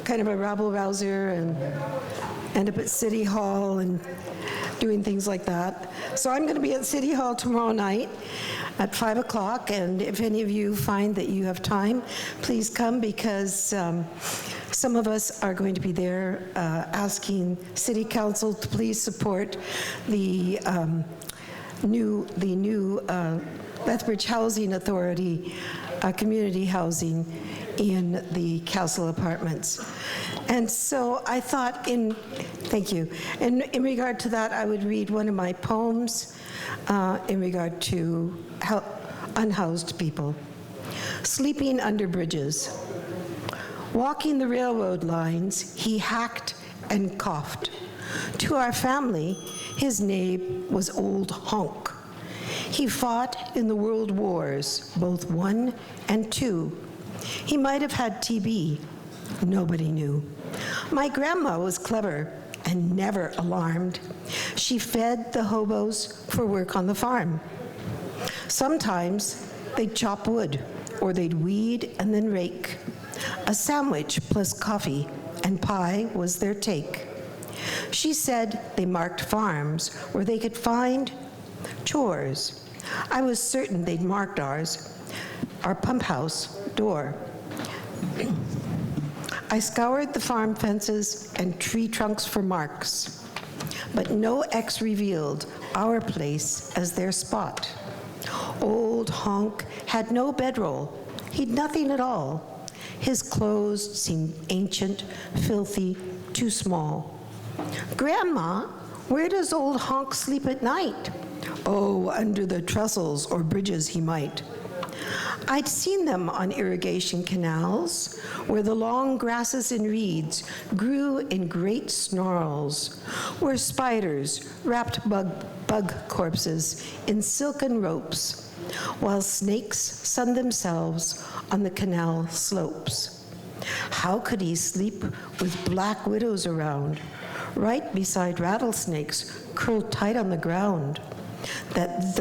kind of a rabble-rouser and end up at City Hall and doing things like that. So I'm going to be at City Hall tomorrow night at 5 o'clock, and if any of you find that you have time, please come, because some of us are going to be there asking City Council to please support the new Lethbridge Housing Authority community housing in the Castle Apartments. And so I thought thank you. In regard to that, I would read one of my poems in regard to unhoused people. Sleeping under bridges. Walking the railroad lines, he hacked and coughed. To our family, his name was Old Honk. He fought in the world wars, both I and II. He might have had TB. Nobody knew. My grandma was clever and never alarmed. She fed the hobos for work on the farm. Sometimes they'd chop wood, or they'd weed and then rake. A sandwich plus coffee and pie was their take. She said they marked farms where they could find chores. I was certain they'd marked ours, our pump house door. I scoured the farm fences and tree trunks for marks, but no X revealed our place as their spot. Old Honk had no bedroll. He'd nothing at all. His clothes seemed ancient, filthy, too small. Grandma, where does Old Honk sleep at night? Oh, under the trestles or bridges he might. I'd seen them on irrigation canals, where the long grasses and reeds grew in great snarls, where spiders wrapped bug corpses in silken ropes, while snakes sunned themselves on the canal slopes. How could he sleep with black widows around, right beside rattlesnakes curled tight on the ground? That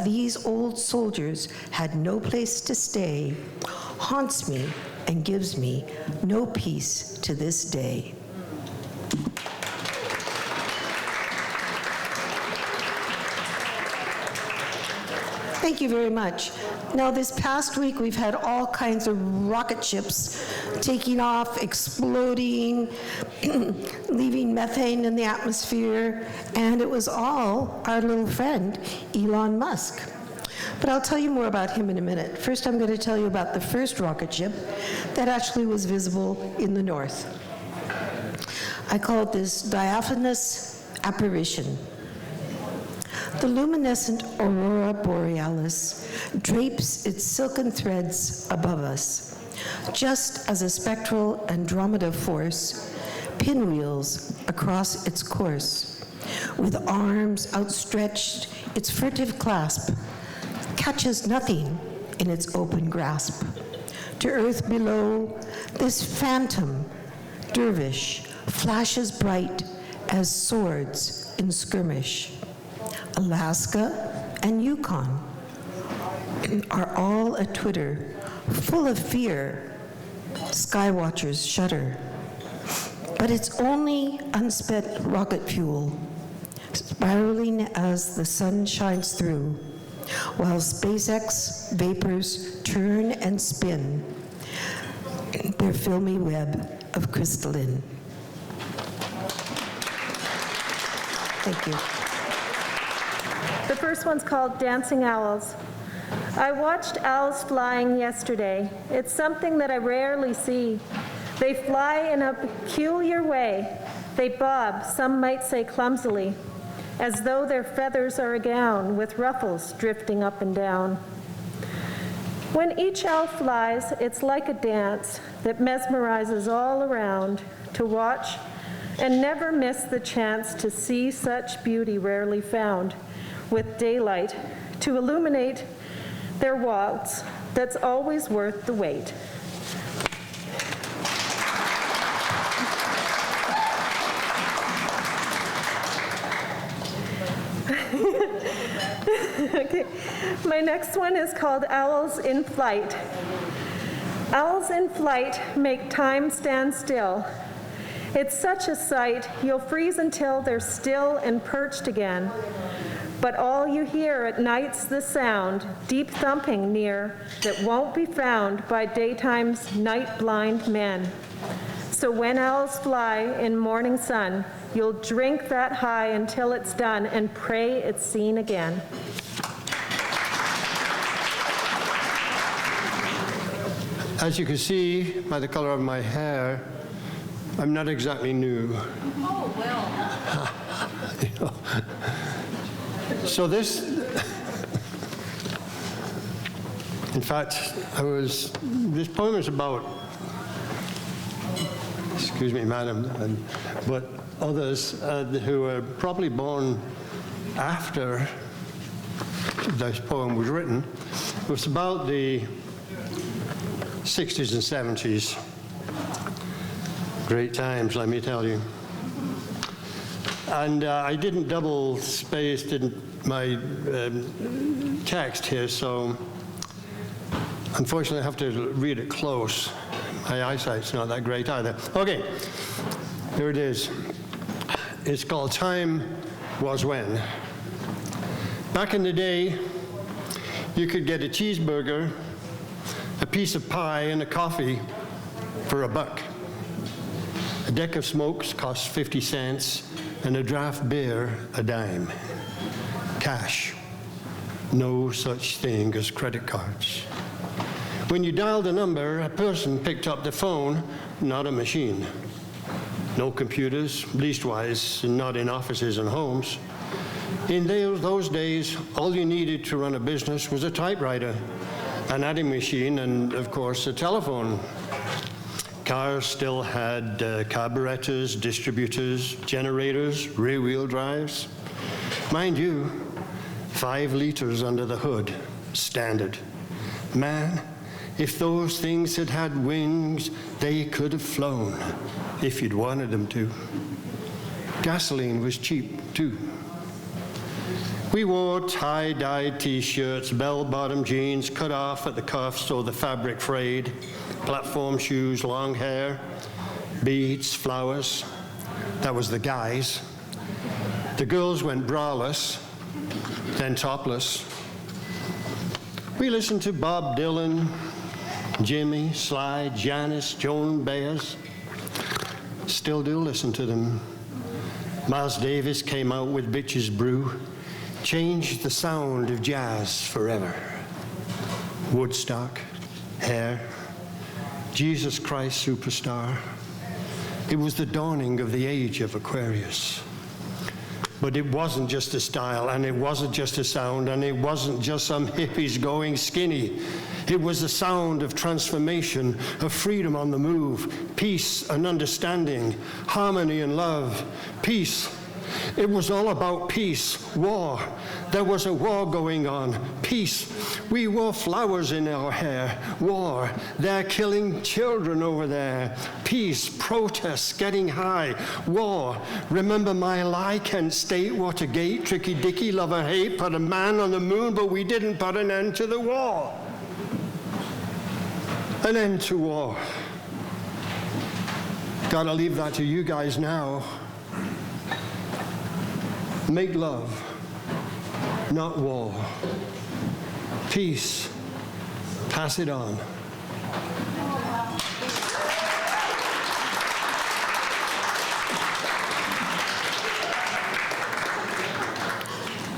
these old soldiers had no place to stay haunts me and gives me no peace to this day. Thank you very much. Now, this past week, we've had all kinds of rocket ships taking off, exploding, leaving methane in the atmosphere, and it was all our little friend, Elon Musk. But I'll tell you more about him in a minute. First, I'm going to tell you about the first rocket ship that actually was visible in the north. I call it this diaphanous apparition. The luminescent aurora borealis drapes its silken threads above us, just as a spectral Andromeda force pinwheels across its course. With arms outstretched, its furtive clasp catches nothing in its open grasp. To earth below, this phantom dervish flashes bright as swords in skirmish. Alaska and Yukon are all a twitter, full of fear. Skywatchers shudder. But it's only unspent rocket fuel, spiraling as the sun shines through, while SpaceX vapors turn and spin their filmy web of crystalline. Thank you. The first one's called Dancing Owls. I watched owls flying yesterday. It's something that I rarely see. They fly in a peculiar way. They bob, some might say clumsily, as though their feathers are a gown with ruffles drifting up and down. When each owl flies, it's like a dance that mesmerizes all around, to watch and never miss the chance to see such beauty rarely found, with daylight to illuminate their waltz that's always worth the wait. Okay. My next one is called Owls in Flight. Owls in flight make time stand still. It's such a sight, you'll freeze until they're still and perched again. But all you hear at night's the sound, deep thumping near, that won't be found by daytime's night-blind men. So when owls fly in morning sun, you'll drink that high until it's done and pray it's seen again. As you can see by the color of my hair, I'm not exactly new. Oh, well. So this, in fact, this poem is about, excuse me, madam, but others who were probably born after this poem was written. It was about the 60s and 70s. Great times, let me tell you. And I didn't double space my text here, so unfortunately I have to read it close. My eyesight's not that great either. Okay, here it is. It's called Time Was When. Back in the day, you could get a cheeseburger, a piece of pie, and a coffee for $1. A deck of smokes cost 50 cents, and a draft beer a dime. Cash. No such thing as credit cards. When you dialed a number, a person picked up the phone, not a machine. No computers, leastwise not in offices and homes. In those days, all you needed to run a business was a typewriter, an adding machine, and of course a telephone. Cars still had carburetors, distributors, generators, rear-wheel drives. Mind you, 5 liters under the hood, standard. Man, if those things had had wings, they could have flown, if you'd wanted them to. Gasoline was cheap, too. We wore tie-dyed T-shirts, bell-bottom jeans cut off at the cuffs so the fabric frayed, platform shoes, long hair, beads, flowers. That was the guys. The girls went braless, then topless. We listened to Bob Dylan, Jimmy, Sly, Janis, Joan Baez. Still do listen to them. Miles Davis came out with Bitches Brew, changed the sound of jazz forever. Woodstock, Hair, Jesus Christ Superstar. It was the dawning of the age of Aquarius. But it wasn't just a style, and it wasn't just a sound, and it wasn't just some hippies going skinny. It was the sound of transformation, of freedom on the move, peace and understanding, harmony and love, peace. It was all about peace, war. There was a war going on, peace. We wore flowers in our hair, war. They're killing children over there, peace, protests, getting high, war. Remember my lie, Kent State, Watergate, Tricky Dicky, love or hate, put a man on the moon, but we didn't put an end to the war. An end to war. Gotta leave that to you guys now. Make love, not war. Peace, pass it on.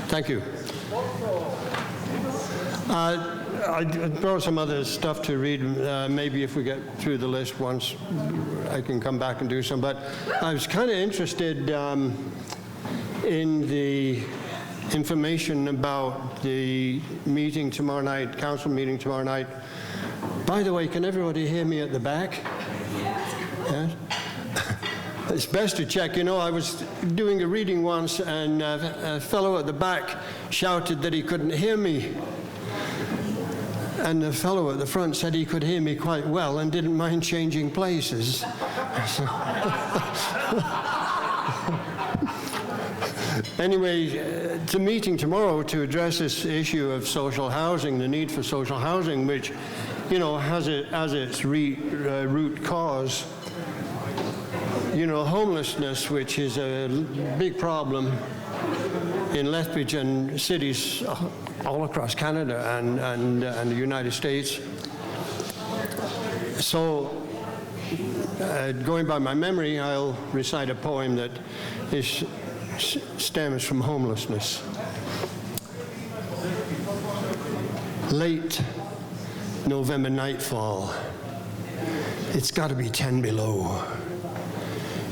Thank you. I brought some other stuff to read. Maybe if we get through the list once, I can come back and do some. But I was kind of interested in the information about the meeting tomorrow night, council meeting tomorrow night. By the way, can everybody hear me at the back? Yes? It's best to check. You know, I was doing a reading once, and a fellow at the back shouted that he couldn't hear me. And the fellow at the front said he could hear me quite well and didn't mind changing places. Anyway, the meeting tomorrow to address this issue of social housing, the need for social housing, which has its root cause, homelessness, which is a big problem in Lethbridge and cities all across Canada and the United States. So, going by my memory, I'll recite a poem that stems from homelessness. Late November nightfall, it's got to be 10 below.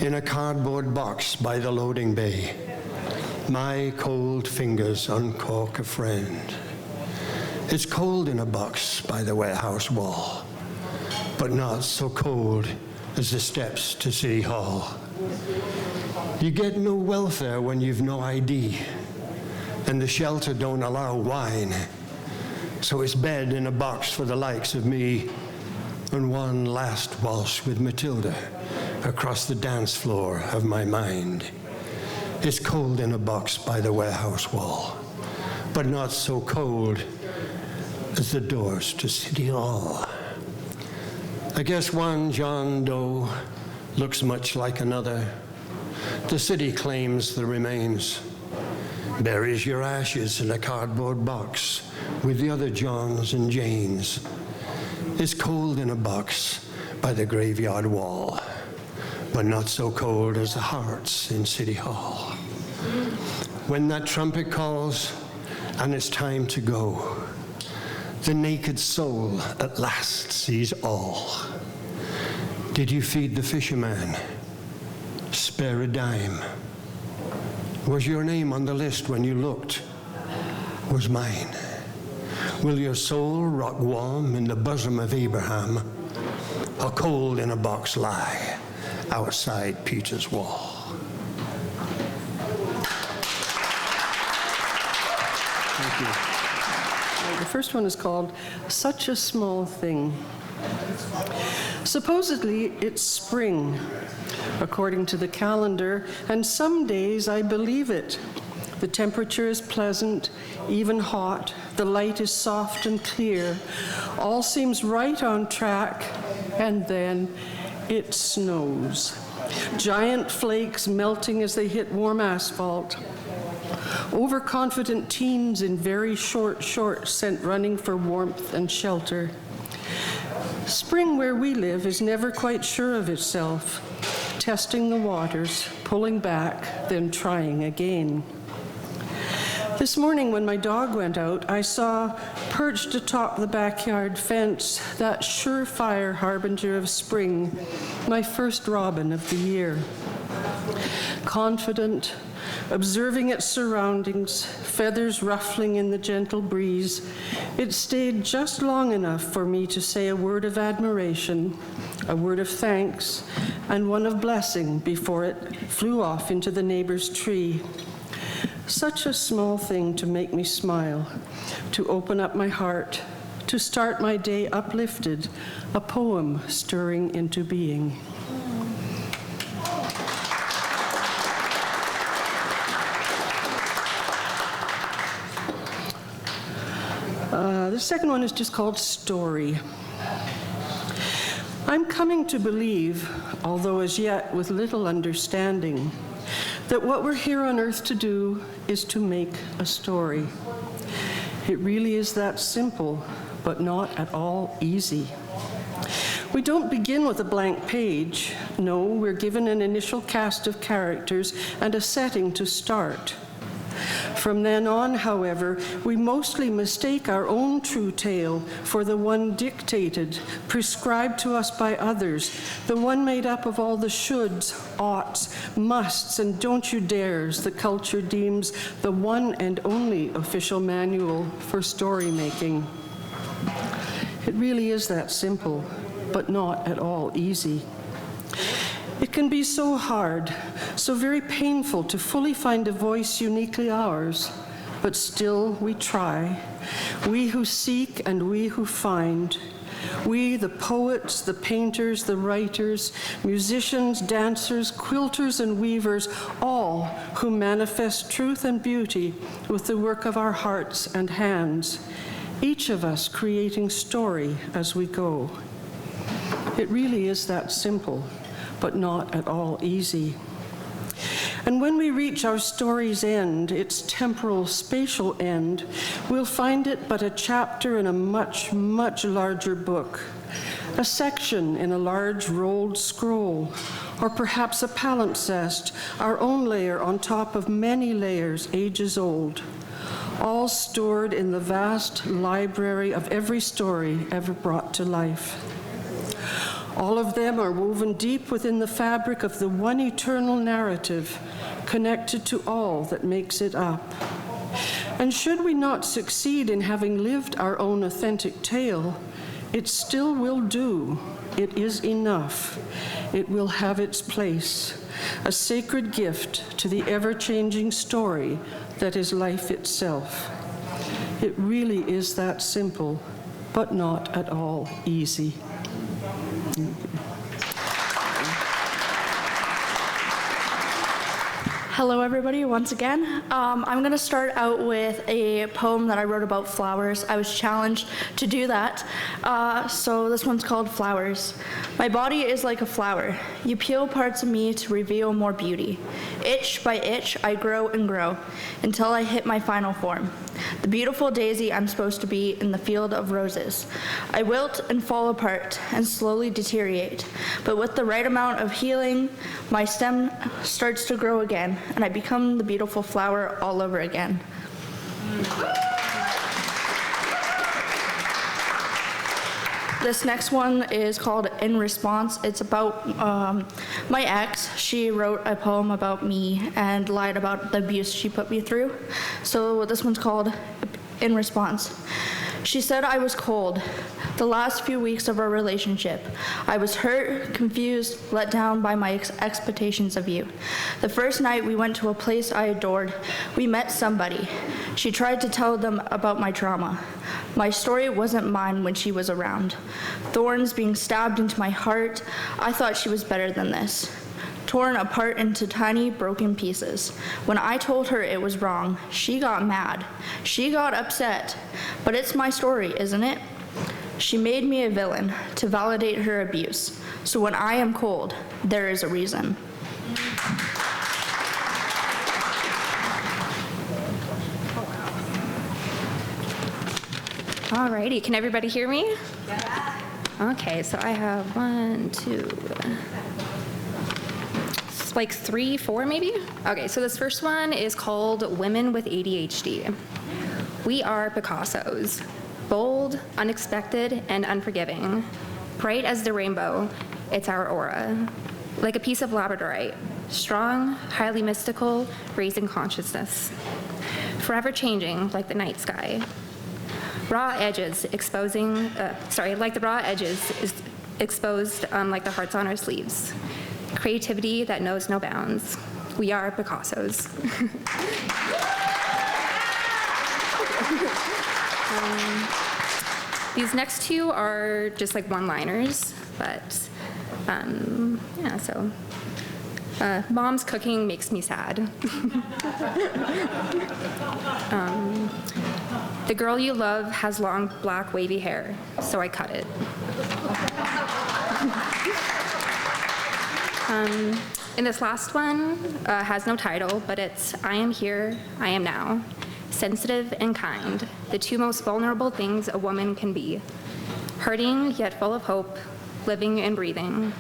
In a cardboard box by the loading bay, my cold fingers uncork a friend. It's cold in a box by the warehouse wall, but not so cold as the steps to City Hall. You get no welfare when you've no ID, and the shelter don't allow wine. So it's bed in a box for the likes of me, and one last waltz with Matilda across the dance floor of my mind. It's cold in a box by the warehouse wall, but not so cold as the doors to City Hall. I guess one John Doe looks much like another. The city claims the remains, buries your ashes in a cardboard box with the other Johns and Janes. It's cold in a box by the graveyard wall, but not so cold as the hearts in City Hall. When that trumpet calls and it's time to go, the naked soul at last sees all. Did you feed the fisherman? Spare a dime. Was your name on the list when you looked? Was mine. Will your soul rock warm in the bosom of Abraham, or cold in a box lie outside Peter's wall? Thank you. The first one is called Such a Small Thing. Supposedly, it's spring, according to the calendar, and some days I believe it. The temperature is pleasant, even hot. The light is soft and clear. All seems right on track, and then it snows. Giant flakes melting as they hit warm asphalt. Overconfident teens in very short shorts sent running for warmth and shelter. Spring where we live is never quite sure of itself, testing the waters, pulling back, then trying again. This morning when my dog went out, I saw, perched atop the backyard fence, that surefire harbinger of spring, my first robin of the year. Confident, observing its surroundings, feathers ruffling in the gentle breeze, it stayed just long enough for me to say a word of admiration, a word of thanks, and one of blessing before it flew off into the neighbor's tree. Such a small thing to make me smile, to open up my heart, to start my day uplifted, a poem stirring into being. The second one is just called Story. I'm coming to believe, although as yet with little understanding, that what we're here on earth to do is to make a story. It really is that simple, but not at all easy. We don't begin with a blank page. No, we're given an initial cast of characters and a setting to start. From then on, however, we mostly mistake our own true tale for the one dictated, prescribed to us by others, the one made up of all the shoulds, oughts, musts, and don't you dares the culture deems the one and only official manual for story making. It really is that simple, but not at all easy. It can be so hard, so very painful to fully find a voice uniquely ours, but still we try. We who seek and we who find. We, the poets, the painters, the writers, musicians, dancers, quilters, and weavers, all who manifest truth and beauty with the work of our hearts and hands. each of us creating story as we go. It really is that simple, but not at all easy. And when we reach our story's end, its temporal, spatial end, we'll find it but a chapter in a much, much larger book, a section in a large rolled scroll, or perhaps a palimpsest, our own layer on top of many layers ages old, all stored in the vast library of every story ever brought to life. All of them are woven deep within the fabric of the one eternal narrative, connected to all that makes it up. And should we not succeed in having lived our own authentic tale, it still will do. It is enough. It will have its place, a sacred gift to the ever-changing story that is life itself. It really is that simple, but not at all easy. Hello, everybody, once again. I'm going to start out with a poem that I wrote about flowers. I was challenged to do that. So this one's called Flowers. My body is like a flower. You peel parts of me to reveal more beauty. Inch by inch, I grow and grow until I hit my final form. The beautiful daisy I'm supposed to be in the field of roses. I wilt and fall apart and slowly deteriorate, but with the right amount of healing, my stem starts to grow again, and I become the beautiful flower all over again. This next one is called In Response. It's about my ex. She wrote a poem about me and lied about the abuse she put me through. So this one's called In Response. She said I was cold. The last few weeks of our relationship, I was hurt, confused, let down by my expectations of you. The first night we went to a place I adored, we met somebody. She tried to tell them about my trauma. My story wasn't mine when she was around. Thorns being stabbed into my heart, I thought she was better than this. Torn apart into tiny, broken pieces. When I told her it was wrong, she got mad. She got upset. But it's my story, isn't it? She made me a villain to validate her abuse. So when I am cold, there is a reason. Alrighty, can everybody hear me? Yeah. Okay, so I have 1, 2, like 3, 4 maybe? Okay, so this first one is called Women with ADHD. We are Picassos, bold, unexpected, and unforgiving. Bright as the rainbow, it's our aura. Like a piece of labradorite, strong, highly mystical, raising consciousness. Forever changing like the night sky. Raw edges exposing, like the raw edges is exposed like the hearts on our sleeves. Creativity that knows no bounds. We are Picassos. These next two are just like one-liners, but yeah, so. Mom's cooking makes me sad. The girl you love has long, black, wavy hair, so I cut it. And this last one has no title, but it's I am here, I am now. Sensitive and kind, the two most vulnerable things a woman can be. Hurting, yet full of hope, living and breathing.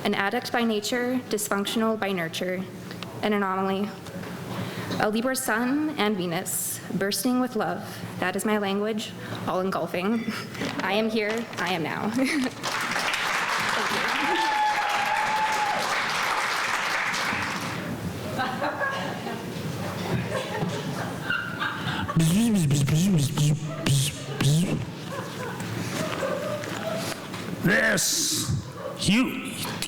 An addict by nature, dysfunctional by nurture. An anomaly. A Libra sun and Venus, bursting with love. That is my language, all engulfing. I am here, I am now.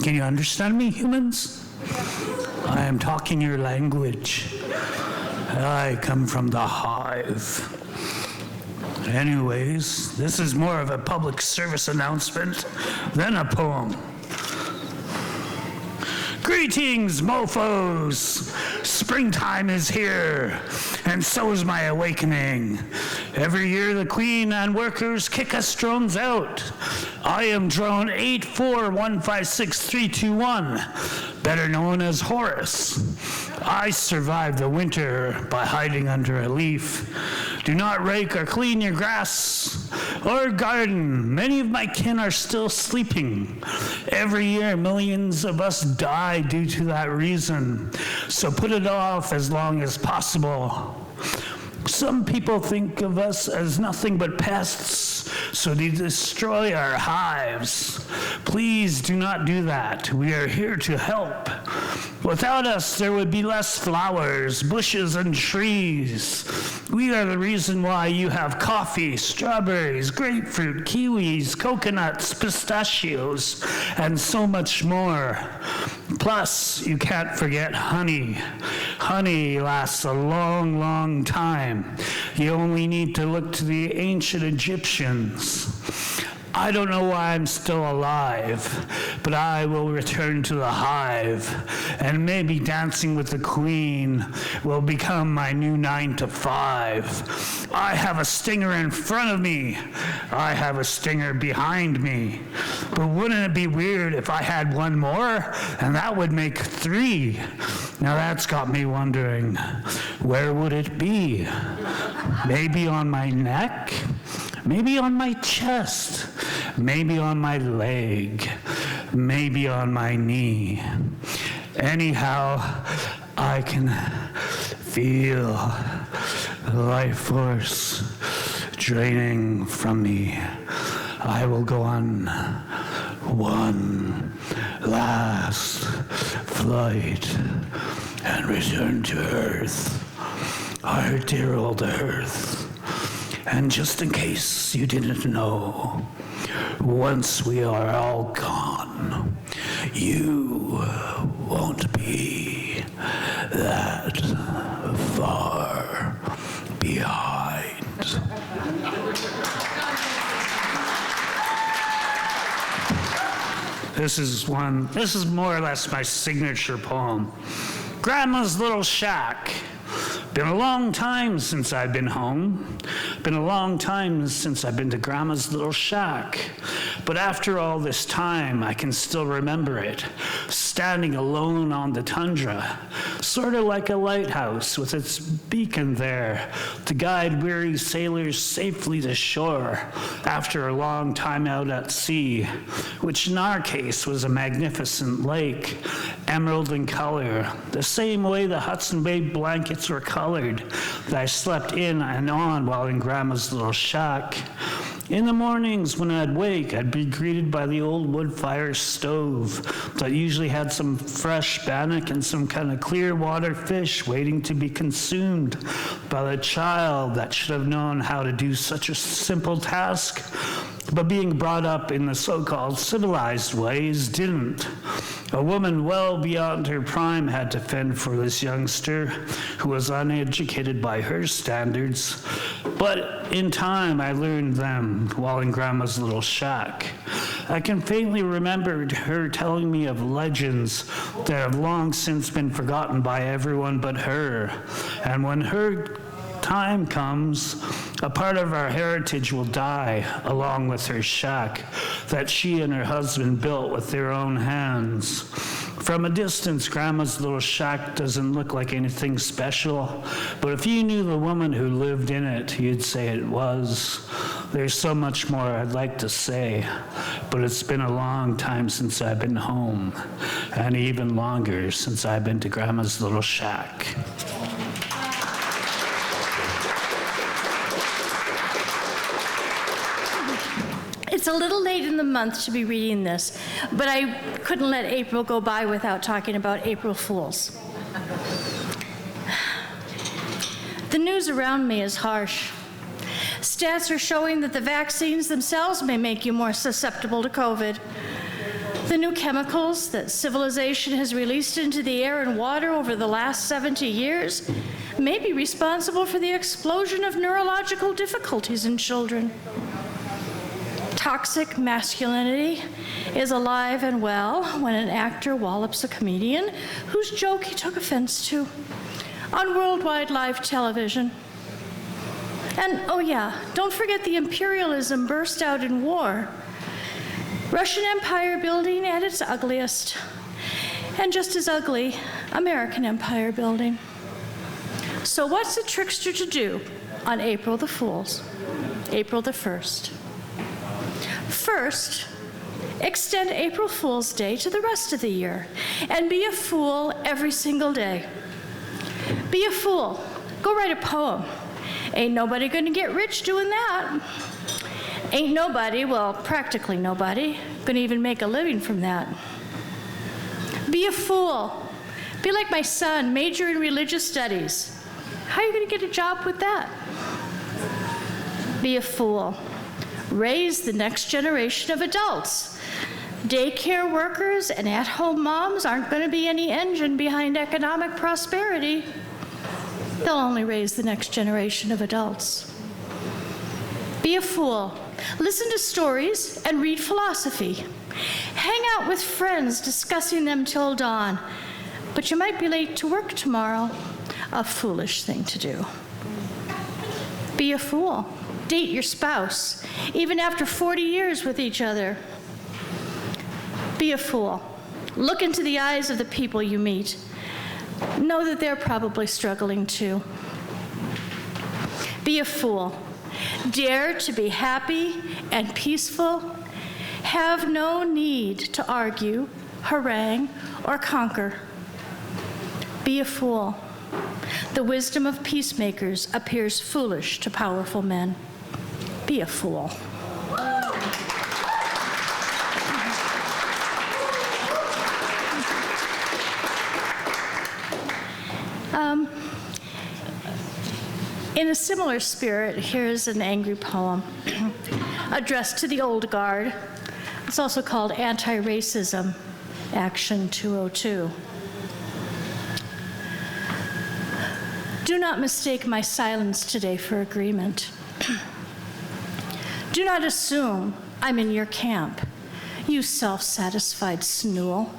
Can you understand me, humans? I am talking your language. I come from the hive. Anyways, this is more of a public service announcement than a poem. Greetings, mofos! Springtime is here, and so is my awakening. Every year the Queen and workers kick us drones out. I am drone 841563321, better known as Horace. I survived the winter by hiding under a leaf. Do not rake or clean your grass or garden. Many of my kin are still sleeping. Every year, millions of us die due to that reason. So put it off as long as possible. Some people think of us as nothing but pests, so they destroy our hives. Please do not do that. We are here to help. Without us, there would be less flowers, bushes, and trees. We are the reason why you have coffee, strawberries, grapefruit, kiwis, coconuts, pistachios, and so much more. Plus, you can't forget honey. Honey lasts a long, long time. You only need to look to the ancient Egyptians. I don't know why I'm still alive, but I will return to the hive, and maybe dancing with the Queen will become my new 9 to 5. I have a stinger in front of me. I have a stinger behind me. But wouldn't it be weird if I had one more? And that would make 3. Now that's got me wondering, where would it be? Maybe on my neck? Maybe on my chest, maybe on my leg, maybe on my knee. Anyhow, I can feel the life force draining from me. I will go on one last flight and return to Earth, our dear old Earth. And just in case you didn't know, once we are all gone, you won't be that far behind. This is more or less my signature poem. Grandma's Little Shack. Been a long time since I've been home. Been a long time since I've been to Grandma's little shack. But after all this time, I can still remember it. Standing alone on the tundra, sort of like a lighthouse with its beacon there to guide weary sailors safely to shore after a long time out at sea, which in our case was a magnificent lake, emerald in color, the same way the Hudson Bay blankets were colored that I slept in and on while in Grandma's little shack. In the mornings when I'd wake, I'd be greeted by the old wood fire stove that usually had some fresh bannock and some kind of clear water fish waiting to be consumed by the child that should have known how to do such a simple task, but being brought up in the so-called civilized ways didn't. A woman well beyond her prime had to fend for this youngster who was uneducated by her standards. But in time, I learned them while in Grandma's little shack. I can faintly remember her telling me of legends that have long since been forgotten by everyone but her. And when her time comes, a part of our heritage will die along with her shack that she and her husband built with their own hands. From a distance, Grandma's little shack doesn't look like anything special, but if you knew the woman who lived in it, you'd say it was. There's so much more I'd like to say, but it's been a long time since I've been home, and even longer since I've been to Grandma's little shack. It's a little late in the month to be reading this, but I couldn't let April go by without talking about April Fools. The news around me is harsh. Stats are showing that the vaccines themselves may make you more susceptible to COVID. The new chemicals that civilization has released into the air and water over the last 70 years may be responsible for the explosion of neurological difficulties in children. Toxic masculinity is alive and well when an actor wallops a comedian whose joke he took offense to on worldwide live television. And oh yeah, don't forget the imperialism burst out in war. Russian empire building at its ugliest. And just as ugly, American empire building. So what's a trickster to do on April the Fool's? April the 1st. First, extend April Fool's Day to the rest of the year and be a fool every single day. Be a fool. Go write a poem. Ain't nobody gonna get rich doing that. Ain't nobody, well, practically nobody, gonna even make a living from that. Be a fool. Be like my son, major in religious studies. How are you gonna get a job with that? Be a fool. Raise the next generation of adults. Daycare workers and at-home moms aren't gonna be any engine behind economic prosperity. They'll only raise the next generation of adults. Be a fool. Listen to stories and read philosophy. Hang out with friends discussing them till dawn. But you might be late to work tomorrow. A foolish thing to do. Be a fool. Date your spouse, even after 40 years with each other. Be a fool. Look into the eyes of the people you meet. Know that they're probably struggling too. Be a fool. Dare to be happy and peaceful. Have no need to argue, harangue, or conquer. Be a fool. The wisdom of peacemakers appears foolish to powerful men. Be a fool. In a similar spirit, here's an angry poem addressed to the old guard. It's also called Anti-Racism, Action 202. Do not mistake my silence today for agreement. Do not assume I'm in your camp, you self-satisfied snool.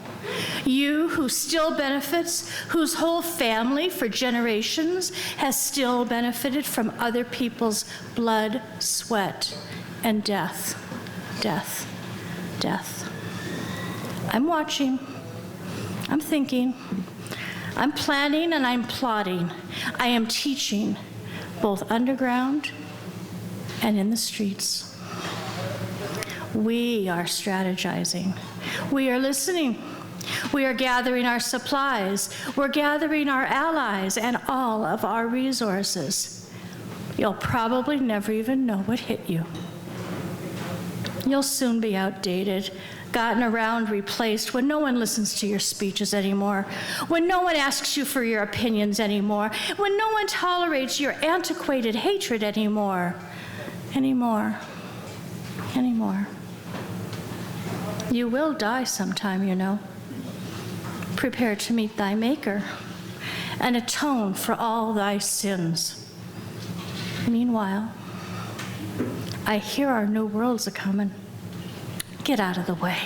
You who still benefits, whose whole family for generations has still benefited from other people's blood, sweat, and death. Death. Death. I'm watching. I'm thinking. I'm planning and I'm plotting. I am teaching, both underground and in the streets. We are strategizing. We are listening. We are gathering our supplies. We're gathering our allies and all of our resources. You'll probably never even know what hit you. You'll soon be outdated, gotten around, replaced, when no one listens to your speeches anymore, when no one asks you for your opinions anymore, when no one tolerates your antiquated hatred anymore. Anymore. You will die sometime, you know. Prepare to meet thy Maker and atone for all thy sins. Meanwhile, I hear our new world's a-comin'. Get out of the way.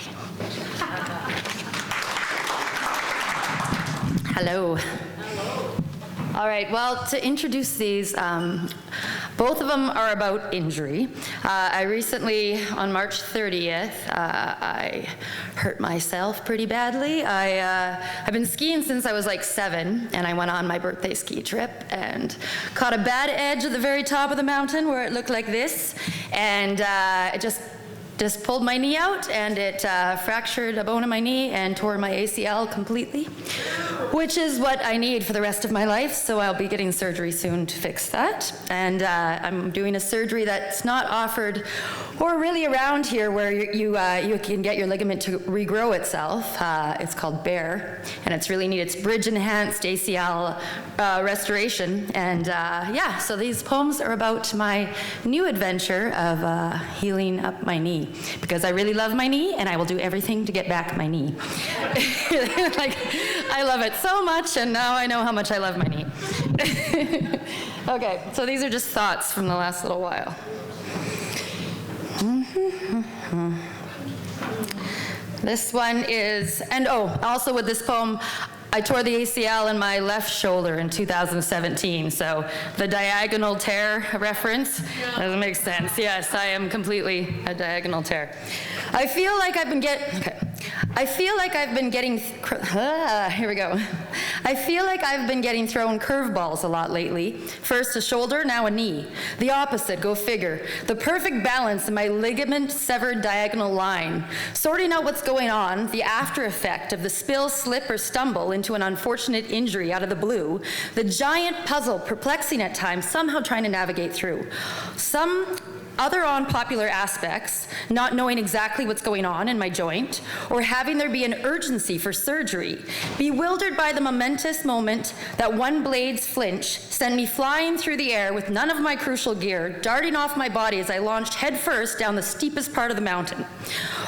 Hello. All right, well, to introduce these, both of them are about injury. I recently, on March 30th, I hurt myself pretty badly. I've been skiing since I was like 7, and I went on my birthday ski trip and caught a bad edge at the very top of the mountain where it looked like this, and it just pulled my knee out, and it fractured a bone in my knee and tore my ACL completely, which is what I need for the rest of my life, so I'll be getting surgery soon to fix that. And I'm doing a surgery that's not offered or really around here, where you can get your ligament to regrow itself. It's called BEAR, and it's really neat. It's bridge-enhanced ACL restoration. And yeah, so these poems are about my new adventure of healing up my knee, because I really love my knee, and I will do everything to get back my knee. Like, I love it so much, and now I know how much I love my knee. Okay, so these are just thoughts from the last little while. This one is, and also with this poem, I tore the ACL in my left shoulder in 2017, so the diagonal tear reference doesn't make sense. Yes, I am completely a diagonal tear. I feel like I've been getting thrown curveballs a lot lately. First a shoulder, now a knee. The opposite, go figure. The perfect balance in my ligament-severed diagonal line. Sorting out what's going on, the after effect of the spill, slip, or stumble into an unfortunate injury out of the blue. The giant puzzle, perplexing at times, somehow trying to navigate through. Some other unpopular aspects, not knowing exactly what's going on in my joint, or having there be an urgency for surgery, bewildered by the momentous moment that one blade's flinch sent me flying through the air with none of my crucial gear, darting off my body as I launched headfirst down the steepest part of the mountain.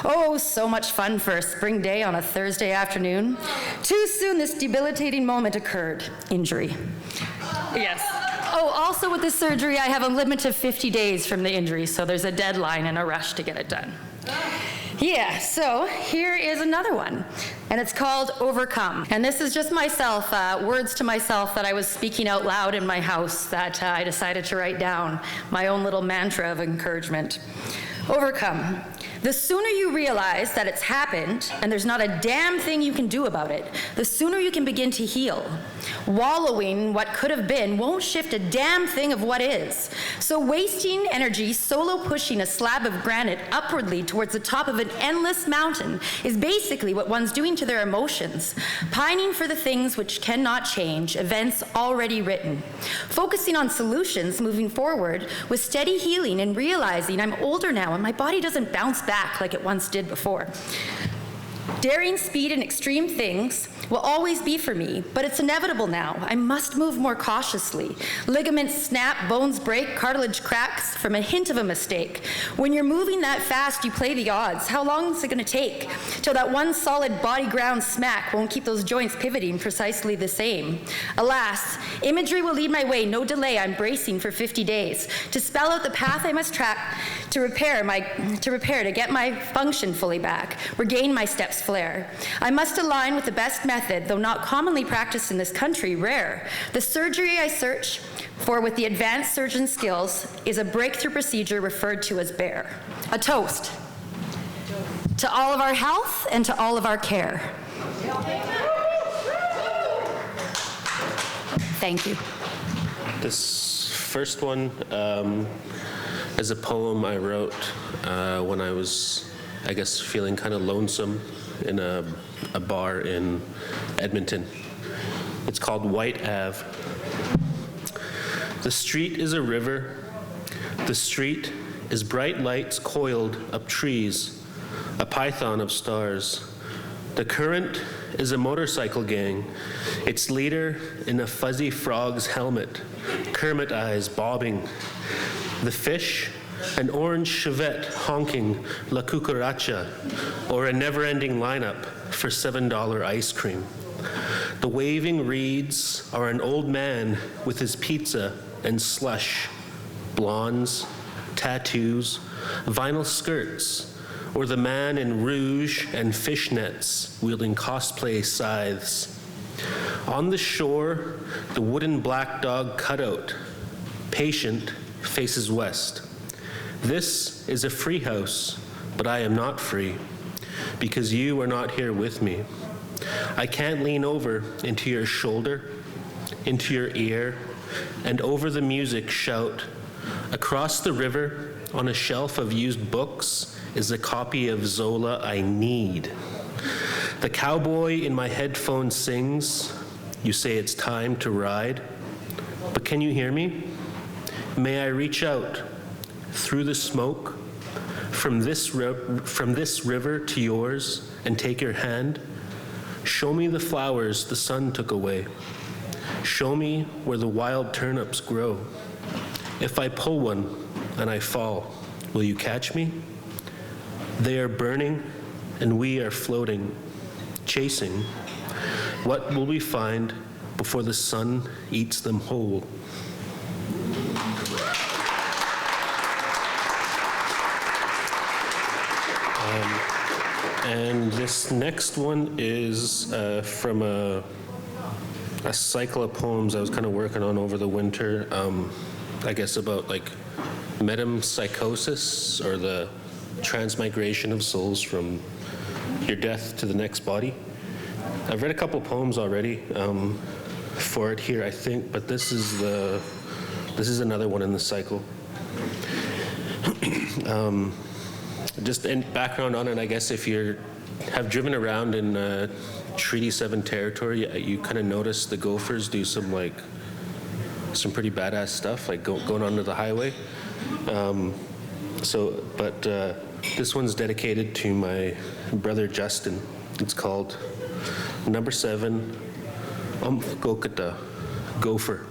Oh, so much fun for a spring day on a Thursday afternoon. Too soon this debilitating moment occurred. Injury. Yes. Oh, also with this surgery, I have a limit of 50 days from the injury, so there's a deadline and a rush to get it done. Yeah, so here is another one, and it's called Overcome. And this is just myself, words to myself that I was speaking out loud in my house that I decided to write down, my own little mantra of encouragement. Overcome. The sooner you realize that it's happened and there's not a damn thing you can do about it, the sooner you can begin to heal. Wallowing in what could have been won't shift a damn thing of what is. So wasting energy solo pushing a slab of granite upwardly towards the top of an endless mountain is basically what one's doing to their emotions, pining for the things which cannot change, events already written. Focusing on solutions moving forward with steady healing and realizing I'm older now and my body doesn't bounce back like it once did before. Daring speed and extreme things will always be for me, but it's inevitable now. I must move more cautiously. Ligaments snap, bones break, cartilage cracks from a hint of a mistake. When you're moving that fast, you play the odds. How long is it going to take till that one solid body ground smack won't keep those joints pivoting precisely the same? Alas, imagery will lead my way, no delay. I'm bracing for 50 days to spell out the path I must track to repair, to get my function fully back, regain my steps flare. I must align with the best method, though not commonly practiced in this country, rare. The surgery I search for with the advanced surgeon skills is a breakthrough procedure referred to as BEAR. A toast to all of our health and to all of our care. Thank you. This first one is a poem I wrote when I was, I guess, feeling kind of lonesome in a bar in Edmonton. It's called White Ave. The street is a river. The street is bright lights coiled up trees, a python of stars. The current is a motorcycle gang, its leader in a fuzzy frog's helmet, Kermit eyes bobbing. The fish, an orange Chevette honking La Cucaracha, or a never-ending lineup for $7 ice cream. The waving reeds are an old man with his pizza and slush, blondes, tattoos, vinyl skirts, or the man in rouge and fishnets wielding cosplay scythes. On the shore, the wooden black dog cutout, patient, faces west. This is a free house, but I am not free, because you are not here with me. I can't lean over into your shoulder, into your ear, and over the music shout. Across the river, on a shelf of used books, is a copy of Zola I need. The cowboy in my headphones sings, you say it's time to ride, but can you hear me? May I reach out through the smoke from this river to yours and take your hand? Show me the flowers the sun took away. Show me where the wild turnips grow. If I pull one and I fall, will you catch me? They are burning and we are floating, chasing. What will we find before the sun eats them whole? And this next one is from a cycle of poems I was kind of working on over the winter, I guess about like metempsychosis, or the transmigration of souls from your death to the next body. I've read a couple of poems already for it here, I think, but this is another one in the cycle. Just in background on it, I guess if you have driven around in Treaty 7 territory, you kind of notice the gophers do some pretty badass stuff, like going onto the highway. This one's dedicated to my brother Justin. It's called Number 7, Gokata, Gopher.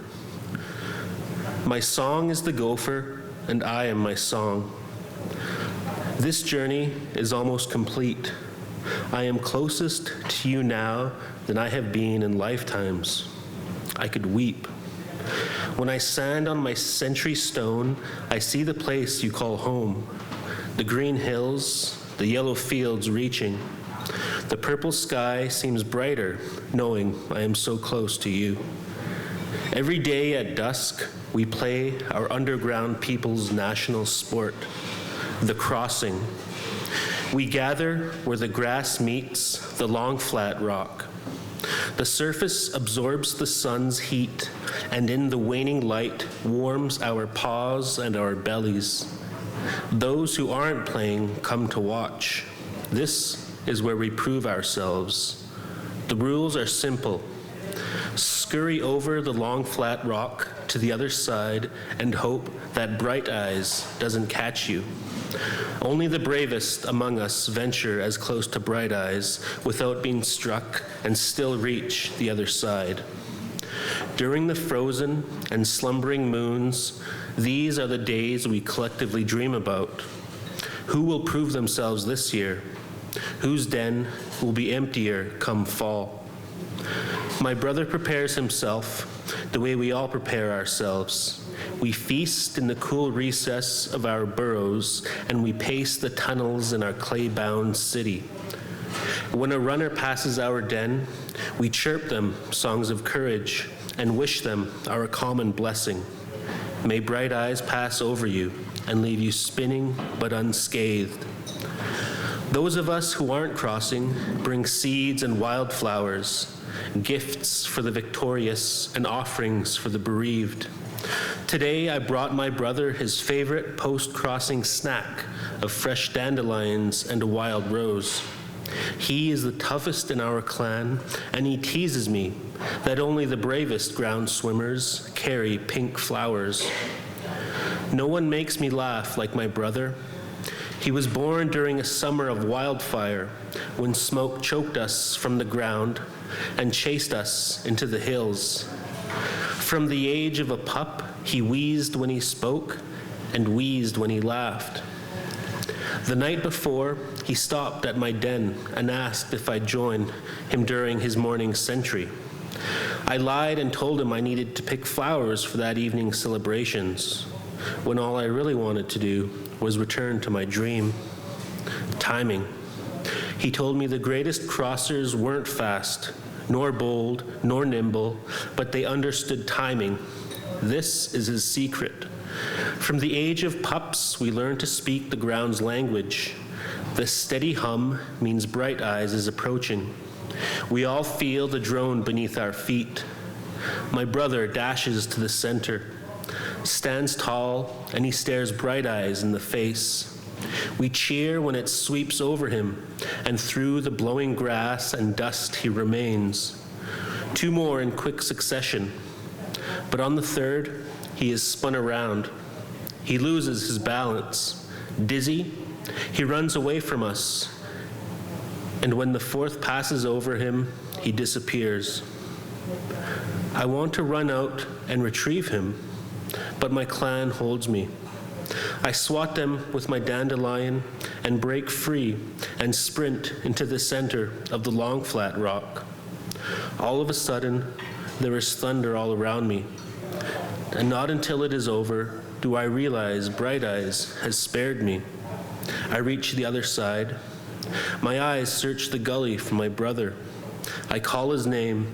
My song is the gopher, and I am my song. This journey is almost complete. I am closest to you now than I have been in lifetimes. I could weep. When I stand on my century stone, I see the place you call home. The green hills, the yellow fields reaching. The purple sky seems brighter, knowing I am so close to you. Every day at dusk, we play our underground people's national sport, the crossing. We gather where the grass meets the long flat rock. The surface absorbs the sun's heat, and in the waning light warms our paws and our bellies. Those who aren't playing come to watch. This is where we prove ourselves. The rules are simple. Scurry over the long flat rock to the other side and hope that Bright Eyes doesn't catch you. Only the bravest among us venture as close to Bright Eyes without being struck and still reach the other side. During the frozen and slumbering moons, these are the days we collectively dream about. Who will prove themselves this year? Whose den will be emptier come fall? My brother prepares himself the way we all prepare ourselves. We feast in the cool recess of our burrows, and we pace the tunnels in our clay-bound city. When a runner passes our den, we chirp them songs of courage and wish them our common blessing. May Bright Eyes pass over you and leave you spinning but unscathed. Those of us who aren't crossing bring seeds and wildflowers, gifts for the victorious and offerings for the bereaved. Today, I brought my brother his favorite post-crossing snack of fresh dandelions and a wild rose. He is the toughest in our clan, and he teases me that only the bravest ground swimmers carry pink flowers. No one makes me laugh like my brother. He was born during a summer of wildfire when smoke choked us from the ground and chased us into the hills. From the age of a pup, he wheezed when he spoke and wheezed when he laughed. The night before, he stopped at my den and asked if I'd join him during his morning sentry. I lied and told him I needed to pick flowers for that evening's celebrations, when all I really wanted to do was return to my dream. Timing. He told me the greatest crossers weren't fast, nor bold, nor nimble, but they understood timing. This is his secret. From the age of pups, we learn to speak the ground's language. The steady hum means Bright Eyes is approaching. We all feel the drone beneath our feet. My brother dashes to the center, stands tall, and he stares Bright Eyes in the face. We cheer when it sweeps over him, and through the blowing grass and dust he remains. Two more in quick succession. But on the third, he is spun around. He loses his balance. Dizzy, he runs away from us. And when the fourth passes over him, he disappears. I want to run out and retrieve him, but my clan holds me. I swat them with my dandelion and break free and sprint into the center of the long flat rock. All of a sudden, there is thunder all around me, and not until it is over do I realize Bright Eyes has spared me. I reach the other side. My eyes search the gully for my brother. I call his name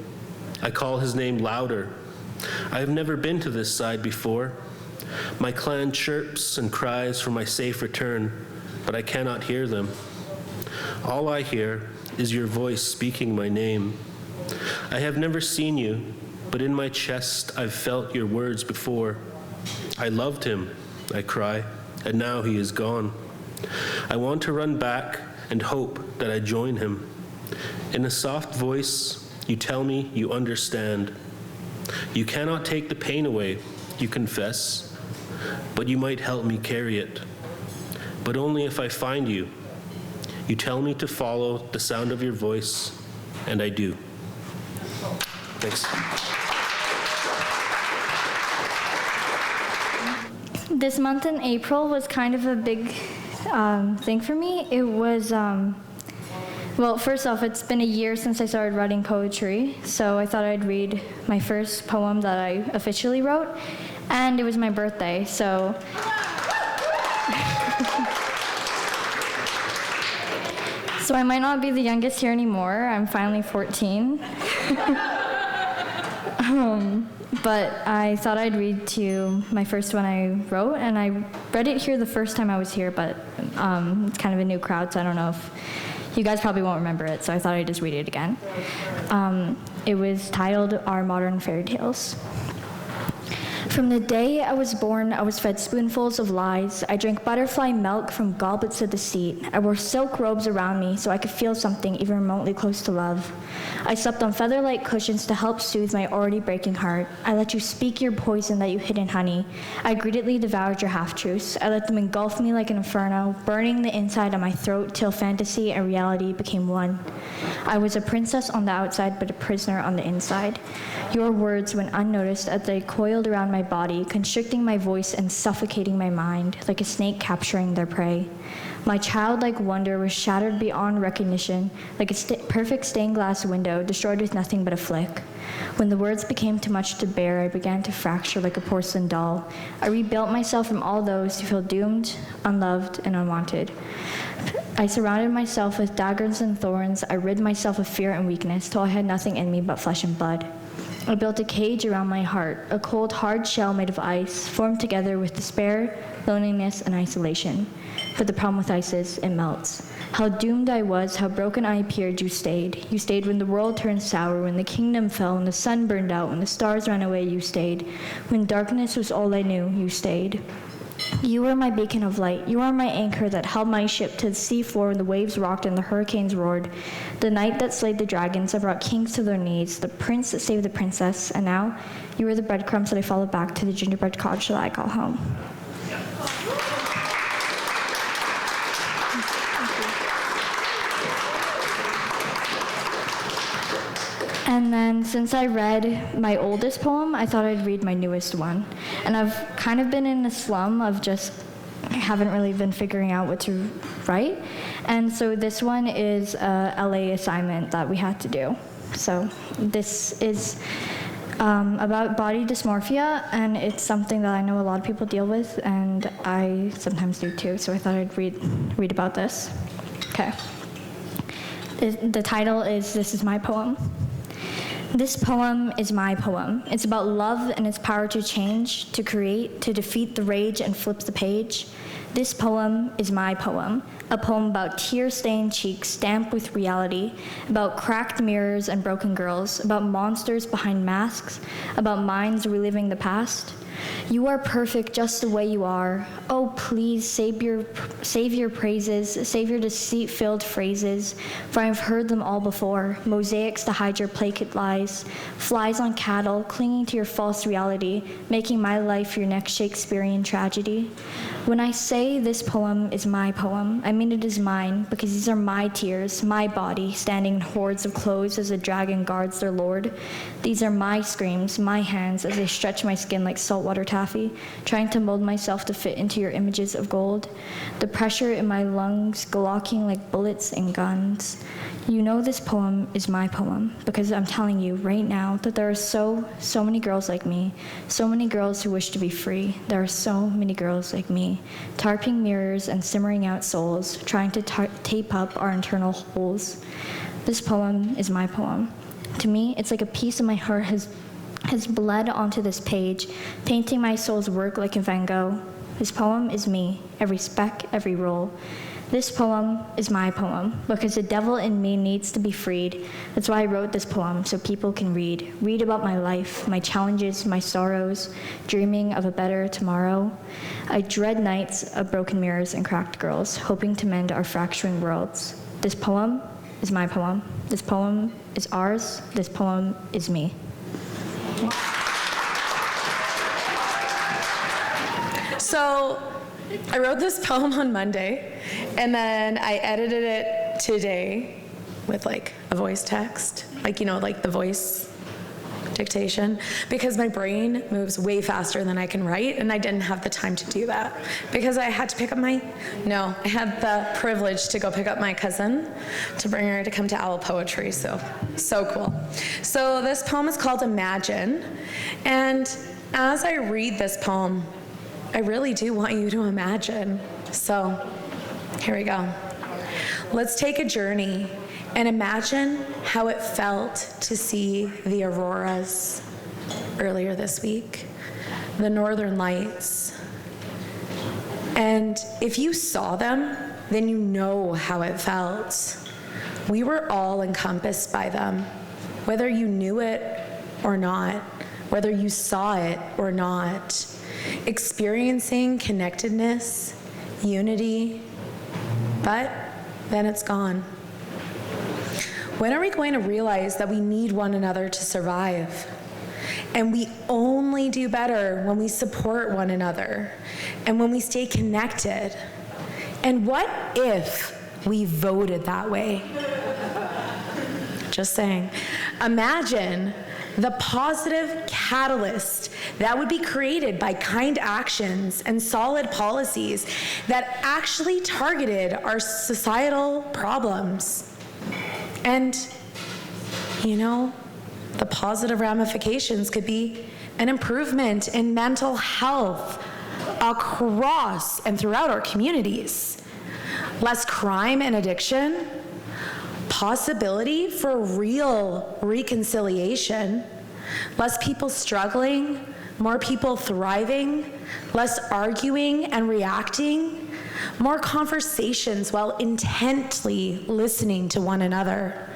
louder. I have never been to this side before. My clan chirps and cries for my safe return, but I cannot hear them. All I hear is your voice speaking my name. I have never seen you, but in my chest I've felt your words before. I loved him, I cry, and now he is gone. I want to run back and hope that I join him. In a soft voice, you tell me you understand. You cannot take the pain away, you confess, but you might help me carry it. But only if I find you. You tell me to follow the sound of your voice, and I do. Thanks. This month in April was kind of a big thing for me. It was, well, first off, it's been a year since I started writing poetry, so I thought I'd read my first poem that I officially wrote, and it was my birthday, so. So I might not be the youngest here anymore. I'm finally 14. But I thought I'd read to you my first one I wrote, and I read it here the first time I was here, but it's kind of a new crowd, so I don't know if you guys probably won't remember it, so I thought I'd just read it again. It was titled Our Modern Fairy Tales. From the day I was born, I was fed spoonfuls of lies. I drank butterfly milk from goblets of deceit. I wore silk robes around me so I could feel something even remotely close to love. I slept on feather-like cushions to help soothe my already breaking heart. I let you speak your poison that you hid in honey. I greedily devoured your half-truths. I let them engulf me like an inferno, burning the inside of my throat till fantasy and reality became one. I was a princess on the outside, but a prisoner on the inside. Your words went unnoticed as they coiled around my body, constricting my voice and suffocating my mind, like a snake capturing their prey. My childlike wonder was shattered beyond recognition, like a perfect stained glass window, destroyed with nothing but a flick. When the words became too much to bear, I began to fracture like a porcelain doll. I rebuilt myself from all those who feel doomed, unloved, and unwanted. I surrounded myself with daggers and thorns. I rid myself of fear and weakness till I had nothing in me but flesh and blood. I built a cage around my heart, a cold, hard shell made of ice, formed together with despair, loneliness, and isolation. But the problem with ice is, it melts. How doomed I was, how broken I appeared, you stayed. You stayed when the world turned sour, when the kingdom fell, when the sun burned out, when the stars ran away, you stayed. When darkness was all I knew, you stayed. You were my beacon of light. You are my anchor that held my ship to the sea floor when the waves rocked and the hurricanes roared. The night that slayed the dragons, I brought kings to their knees, the prince that saved the princess, and now you are the breadcrumbs that I follow back to the gingerbread cottage that I call home. And then since I read my oldest poem, I thought I'd read my newest one. And I've kind of been in a slum of just haven't really been figuring out what to write. And so this one is a LA assignment that we had to do. So this is about body dysmorphia, and it's something that I know a lot of people deal with, and I sometimes do too. So I thought I'd read about this. Okay. The title is This Is My Poem. This poem is my poem. It's about love and its power to change, to create, to defeat the rage and flip the page. This poem is my poem, a poem about tear-stained cheeks stamped with reality, about cracked mirrors and broken girls, about monsters behind masks, about minds reliving the past. You are perfect just the way you are. Oh, please save your praises, save your deceit-filled phrases, for I have heard them all before. Mosaics to hide your placid lies, flies on cattle, clinging to your false reality, making my life your next Shakespearean tragedy. When I say this poem is my poem, I mean it is mine, because these are my tears, my body, standing in hordes of clothes as a dragon guards their lord. These are my screams, my hands, as they stretch my skin like salt water water taffy, trying to mold myself to fit into your images of gold. The pressure in my lungs glocking like bullets and guns. You know this poem is my poem because I'm telling you right now that there are so many girls like me, so many girls who wish to be free. There are so many girls like me, tarping mirrors and simmering out souls, trying to tape up our internal holes. This poem is my poem. To me, it's like a piece of my heart has bled onto this page, painting my soul's work like a Van Gogh. This poem is me, every speck, every roll. This poem is my poem because the devil in me needs to be freed. That's why I wrote this poem, so people can read about my life, my challenges, my sorrows, dreaming of a better tomorrow. I dread nights of broken mirrors and cracked girls, hoping to mend our fracturing worlds. This poem is my poem. This poem is ours. This poem is me. So I wrote this poem on Monday, and then I edited it today with like a voice text, like, you know, like the voice dictation, because my brain moves way faster than I can write, and I didn't have the time to do that because I had to pick up I had the privilege to go pick up my cousin to bring her to come to Owl Poetry, so cool. So this poem is called Imagine, and as I read this poem, I really do want you to imagine. So here we go. Let's take a journey and imagine how it felt to see the auroras earlier this week, the northern lights. And if you saw them, then you know how it felt. We were all encompassed by them, whether you knew it or not, whether you saw it or not. Experiencing connectedness, unity, but then it's gone. When are we going to realize that we need one another to survive? And we only do better when we support one another and when we stay connected. And what if we voted that way? Just saying. Imagine the positive catalyst that would be created by kind actions and solid policies that actually targeted our societal problems. And, you know, the positive ramifications could be an improvement in mental health across and throughout our communities, less crime and addiction, possibility for real reconciliation, less people struggling, more people thriving, less arguing and reacting, more conversations while intently listening to one another,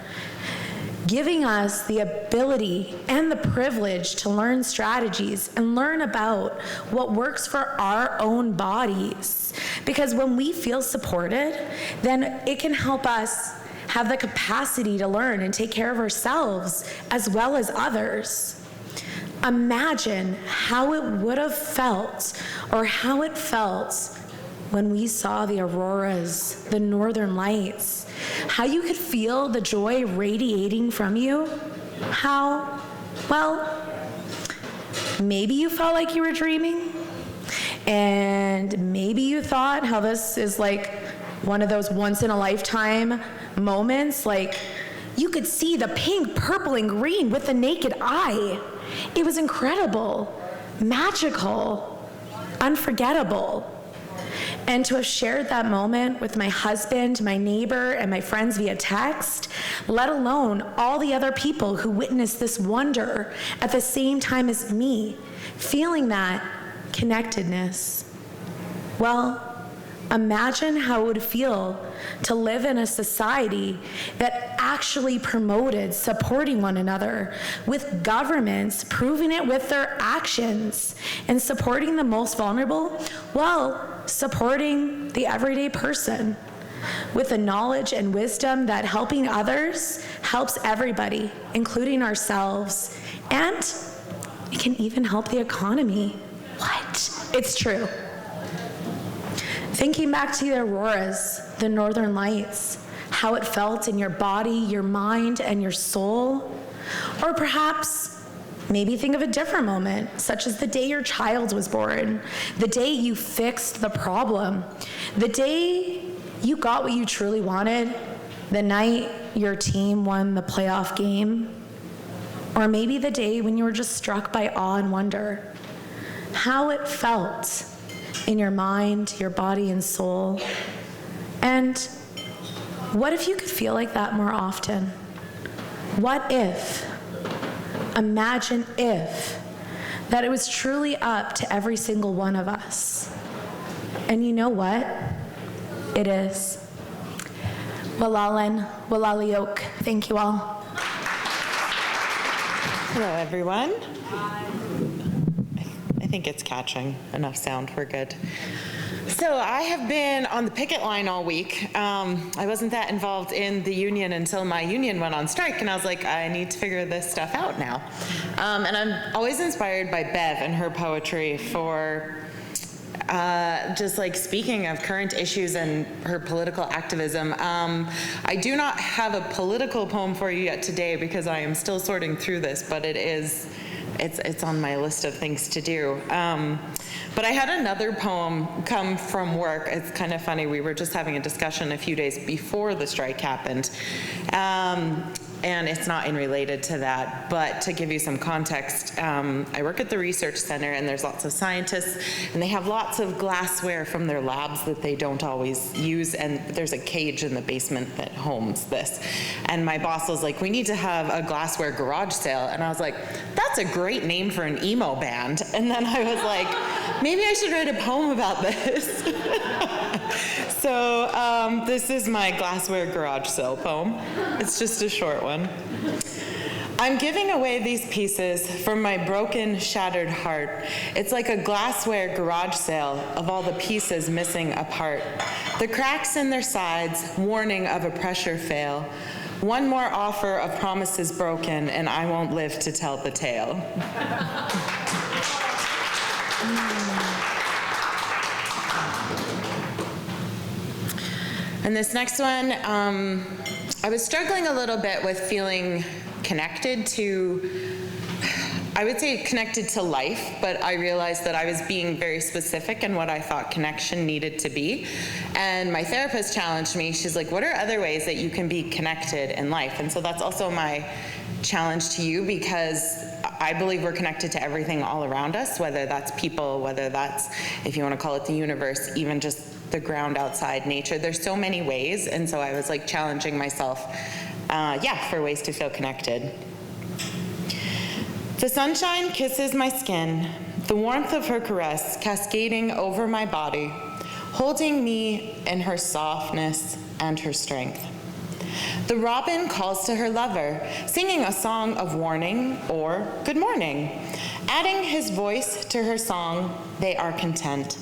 giving us the ability and the privilege to learn strategies and learn about what works for our own bodies. Because when we feel supported, then it can help us have the capacity to learn and take care of ourselves as well as others. Imagine how it would have felt, or how it felt when we saw the auroras, the northern lights, how you could feel the joy radiating from you, how, well, maybe you felt like you were dreaming, and maybe you thought how this is like one of those once-in-a-lifetime moments, like you could see the pink, purple, and green with the naked eye. It was incredible, magical, unforgettable. And to have shared that moment with my husband, my neighbor, and my friends via text, let alone all the other people who witnessed this wonder at the same time as me, feeling that connectedness. Well, imagine how it would feel to live in a society that actually promoted supporting one another, with governments proving it with their actions, and supporting the most vulnerable, well, supporting the everyday person with the knowledge and wisdom that helping others helps everybody, including ourselves, and it can even help the economy. What? It's true. Thinking back to the auroras, the northern lights, how it felt in your body, your mind, and your soul. Or perhaps Maybe think of a different moment, such as the day your child was born, the day you fixed the problem, the day you got what you truly wanted, the night your team won the playoff game, or maybe the day when you were just struck by awe and wonder. How it felt in your mind, your body, and soul. And what if you could feel like that more often? What if, imagine if, that it was truly up to every single one of us. And you know what? It is. Walalan, Walaliok. Thank you all. Hello, everyone. I think it's catching enough sound. We're good. So I have been on the picket line all week. I wasn't that involved in the union until my union went on strike, and I was like, I need to figure this stuff out now. And I'm always inspired by Bev and her poetry for just like speaking of current issues and her political activism. I do not have a political poem for you yet today because I am still sorting through this, but it's on my list of things to do. But I had another poem come from work. It's kind of funny. We were just having a discussion a few days before the strike happened. And it's not related to that, but to give you some context, I work at the research center, and there's lots of scientists, and they have lots of glassware from their labs that they don't always use, and there's a cage in the basement that homes this. And my boss was like, we need to have a glassware garage sale, and I was like, that's a great name for an emo band. And then I was like, maybe I should write a poem about this. So this is my glassware garage sale poem. It's just a short one. I'm giving away these pieces from my broken, shattered heart. It's like a glassware garage sale of all the pieces missing apart. The cracks in their sides, warning of a pressure fail. One more offer of promises broken, and I won't live to tell the tale. And this next one, I was struggling a little bit with feeling connected to, I would say connected to life, but I realized that I was being very specific in what I thought connection needed to be. And my therapist challenged me. She's like, what are other ways that you can be connected in life? And so that's also my challenge to you, because I believe we're connected to everything all around us, whether that's people, whether that's, if you want to call it the universe, even just the ground outside, nature. There's so many ways, and so I was like challenging myself, for ways to feel connected. The sunshine kisses my skin, the warmth of her caress cascading over my body, holding me in her softness and her strength. The robin calls to her lover, singing a song of warning or good morning. Adding his voice to her song, they are content.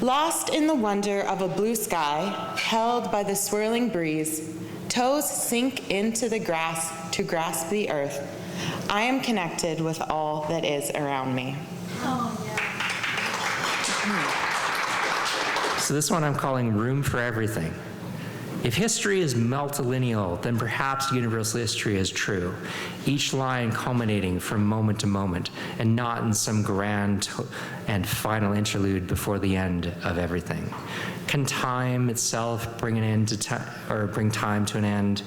Lost in the wonder of a blue sky, held by the swirling breeze, toes sink into the grass to grasp the earth. I am connected with all that is around me. So this one I'm calling Room for Everything. If history is multilineal, then perhaps universal history is true, each line culminating from moment to moment, and not in some grand and final interlude before the end of everything. Can time itself bring an end to or bring time to an end?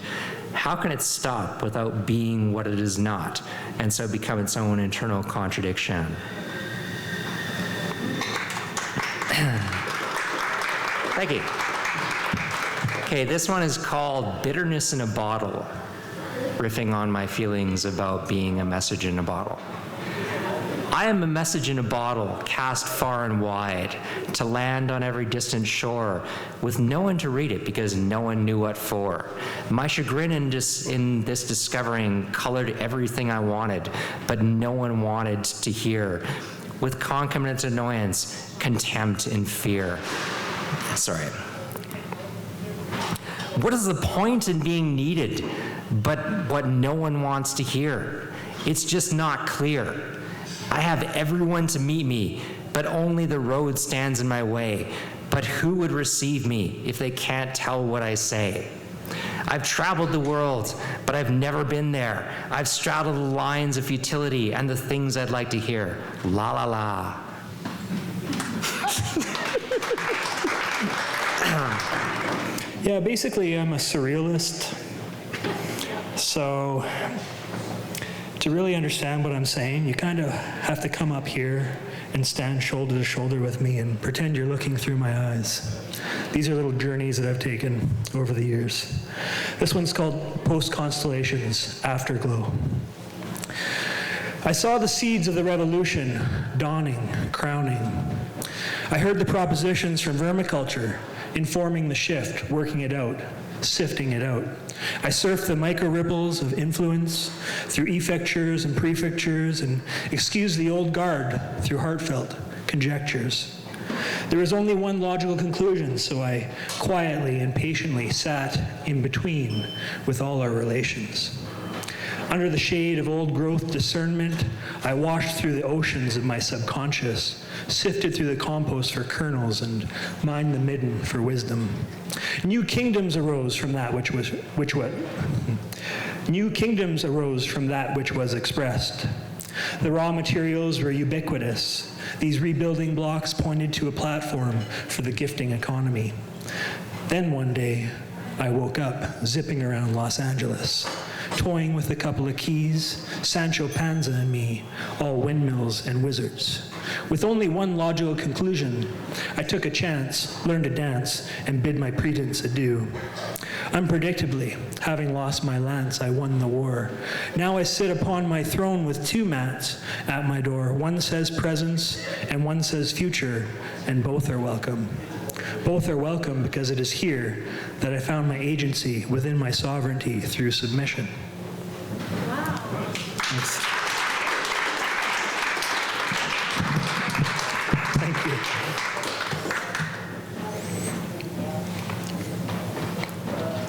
How can it stop without being what it is not, and so become its own internal contradiction? Thank you. Okay, this one is called Bitterness in a Bottle, riffing on my feelings about being a message in a bottle. I am a message in a bottle, cast far and wide, to land on every distant shore, with no one to read it because no one knew what for. My chagrin in this discovering colored everything I wanted, but no one wanted to hear, with concomitant annoyance, contempt, and fear. Sorry. What is the point in being needed but what no one wants to hear? It's just not clear. I have everyone to meet me, but only the road stands in my way. But who would receive me if they can't tell what I say? I've traveled the world, but I've never been there. I've straddled the lines of futility and the things I'd like to hear. La la la. Yeah, basically I'm a surrealist. So to really understand what I'm saying, you kind of have to come up here and stand shoulder to shoulder with me and pretend you're looking through my eyes. These are little journeys that I've taken over the years. This one's called Post-Constellations, Afterglow. I saw the seeds of the revolution dawning, crowning. I heard the propositions from vermiculture, informing the shift, working it out, sifting it out. I surfed the micro ripples of influence through effectures and prefectures and excused the old guard through heartfelt conjectures. There was only one logical conclusion, so I quietly and patiently sat in between with all our relations. Under the shade of old growth discernment, I washed through the oceans of my subconscious, sifted through the compost for kernels, and mined the midden for wisdom. New kingdoms arose from that which was expressed. The raw materials were ubiquitous. These rebuilding blocks pointed to a platform for the gifting economy. Then one day, I woke up zipping around Los Angeles, toying with a couple of keys, Sancho Panza and me, all windmills and wizards. With only one logical conclusion, I took a chance, learned to dance, and bid my pretense adieu. Unpredictably, having lost my lance, I won the war. Now I sit upon my throne with two mats at my door. One says presence and one says future, and both are welcome. Both are welcome because it is here that I found my agency within my sovereignty through submission. Wow. Thanks. Thank you.